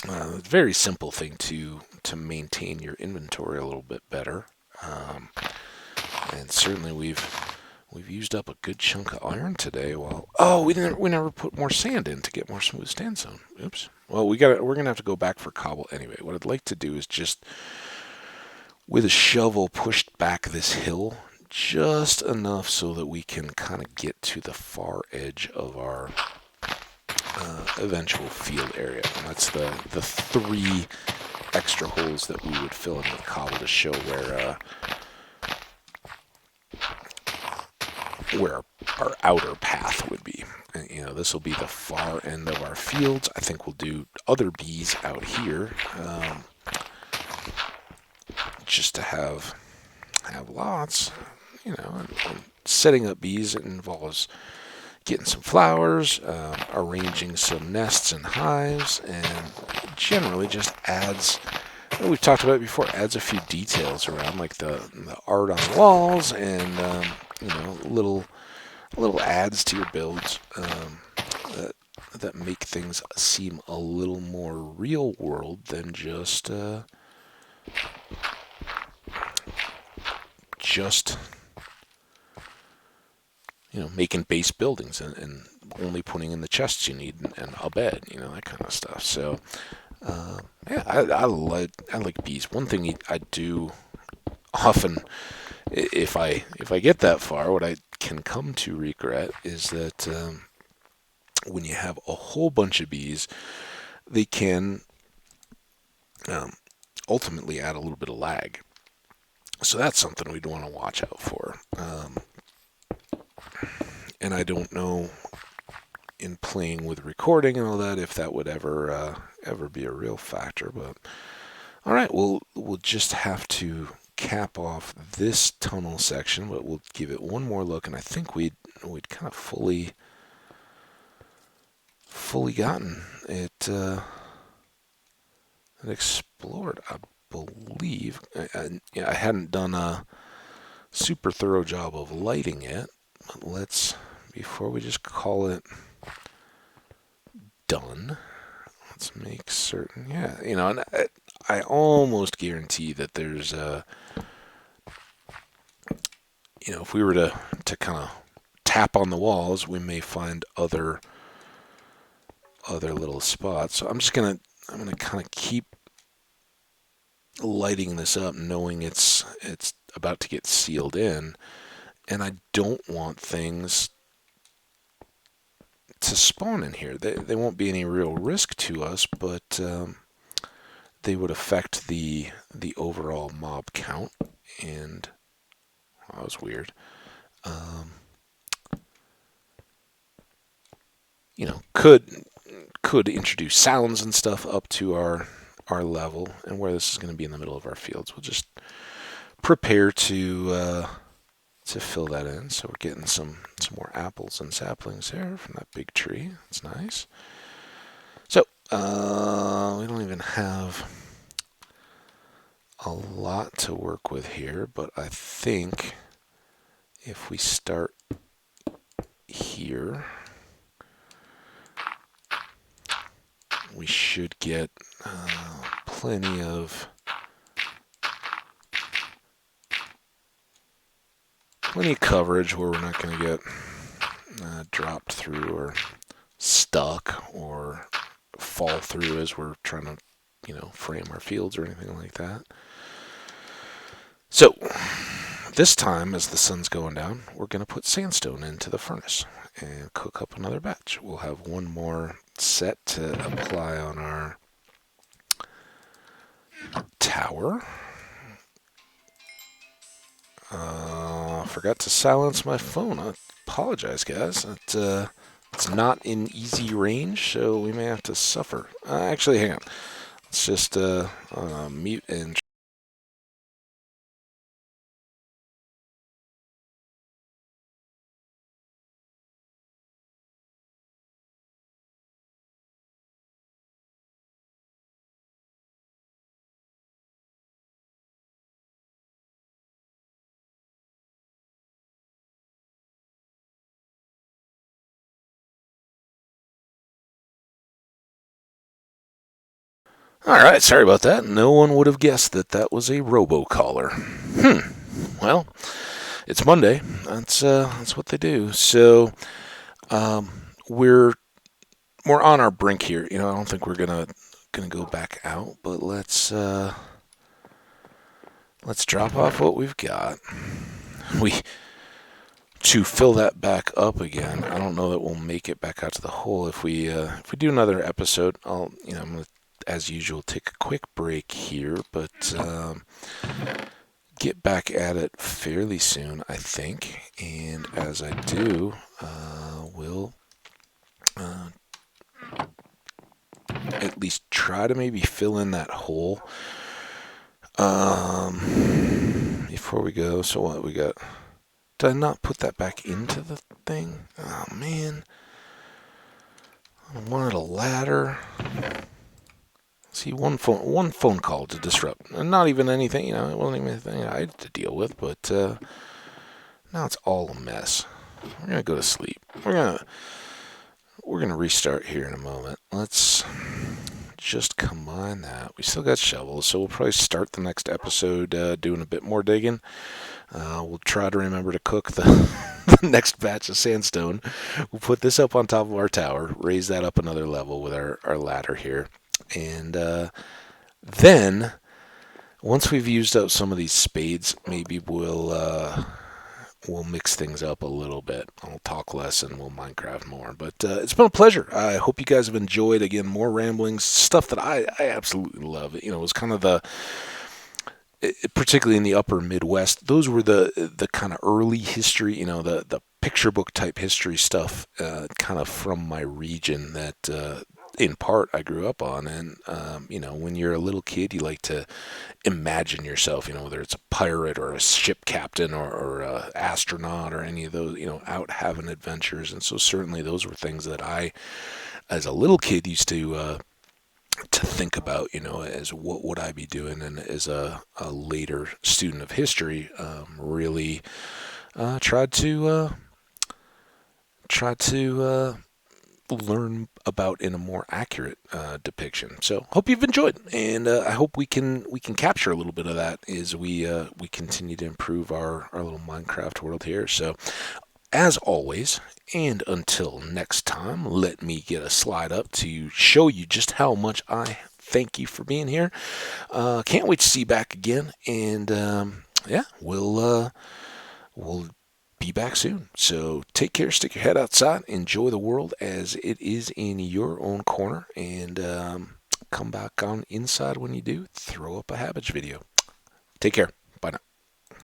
very simple thing to maintain your inventory a little bit better. And certainly we've used up a good chunk of iron today. Well, we never put more sand in to get more smooth sandstone. Oops. Well, we're gonna have to go back for cobble anyway. What I'd like to do is just with a shovel push back this hill just enough so that we can kind of get to the far edge of our eventual field area. And that's the 3 extra holes that we would fill in with cobble to show where our outer path would be. And, this will be the far end of our fields. I think we'll do other bees out here, just to have lots. And setting up bees, it involves getting some flowers, arranging some nests and hives, and generally just adds, we've talked about it before, adds a few details around, like the art on the walls, and little adds to your builds that make things seem a little more real world than just making base buildings and only putting in the chests you need and a bed, that kind of stuff. So, I like bees. One thing I do often, if I get that far, what I can come to regret is that when you have a whole bunch of bees, they can ultimately add a little bit of lag. So that's something we'd want to watch out for. And I don't know, in playing with recording and all that, if that would ever be a real factor. But all right, we'll just have to cap off this tunnel section, but we'll give it one more look, and I think we'd kind of fully gotten it explored, I believe. I hadn't done a super thorough job of lighting it, but before we just call it done, let's make certain. Yeah, and I almost guarantee that there's if we were to kind of tap on the walls, we may find other little spots. So I'm gonna kind of keep lighting this up, knowing it's about to get sealed in, and I don't want things to spawn in here. They won't be any real risk to us, but they would affect the overall mob count, and that was weird. Could introduce sounds and stuff up to our level, and where this is going to be in the middle of our fields. We'll just prepare to fill that in. So we're getting some more apples and saplings there from that big tree. That's nice. So we don't even have a lot to work with here, but I think if we start here, we should get plenty of coverage where we're not going to get dropped through or stuck or fall through as we're trying to frame our fields or anything like that. So this time, as the sun's going down, we're going to put sandstone into the furnace and cook up another batch. We'll have one more set to apply on our tower. Forgot to silence my phone. I apologize, guys. It's not in easy range, so we may have to suffer. Actually, hang on. Let's just mute and All right, sorry about that. No one would have guessed that that was a robocaller. Well, it's Monday. That's what they do. So um, we're we're on our brink here. You know, I don't think we're gonna go back out, but let's drop off what we've got. We To fill that back up again. I don't know that we'll make it back out to the hole if we do another episode. I'm gonna, as usual, take a quick break here, but get back at it fairly soon, I think. And as I do, we'll uh, at least try to maybe fill in that hole before we go. So what we got? Did I not put that back into the thing? Oh man, I wanted a ladder. See, one phone call to disrupt, and not even anything. You know, it wasn't even anything I had to deal with. But now it's all a mess. We're gonna go to sleep. We're gonna restart here in a moment. Let's just combine that. We still got shovels, so we'll probably start the next episode doing a bit more digging. We'll try to remember to cook the, the next batch of sandstone. We'll put this up on top of our tower, raise that up another level with our ladder here, and then once we've used up some of these spades, maybe we'll mix things up a little bit. I'll talk less and we'll Minecraft more. But it's been a pleasure. I hope you guys have enjoyed. Again, more ramblings, stuff that I absolutely love. You know, it was kind of particularly in the upper Midwest, those were the kind of early history, you know, the picture book type history stuff, kind of from my region that in part I grew up on. And you know, when you're a little kid, you like to imagine yourself, you know, whether it's a pirate or a ship captain or a astronaut or any of those, you know, out having adventures. And so certainly those were things that I, as a little kid, used to think about, you know, as what would I be doing, and as a later student of history, really tried to learn about in a more accurate depiction. So hope you've enjoyed, and I hope we can capture a little bit of that as we continue to improve our little Minecraft world here. So as always, and until next time, let me get a slide up to show you just how much I thank you for being here. Can't wait to see you back again, and yeah, we'll be back soon. So take care, stick your head outside, enjoy the world as it is in your own corner, and come back on inside when you do. Throw up a Hambbage video. Take care.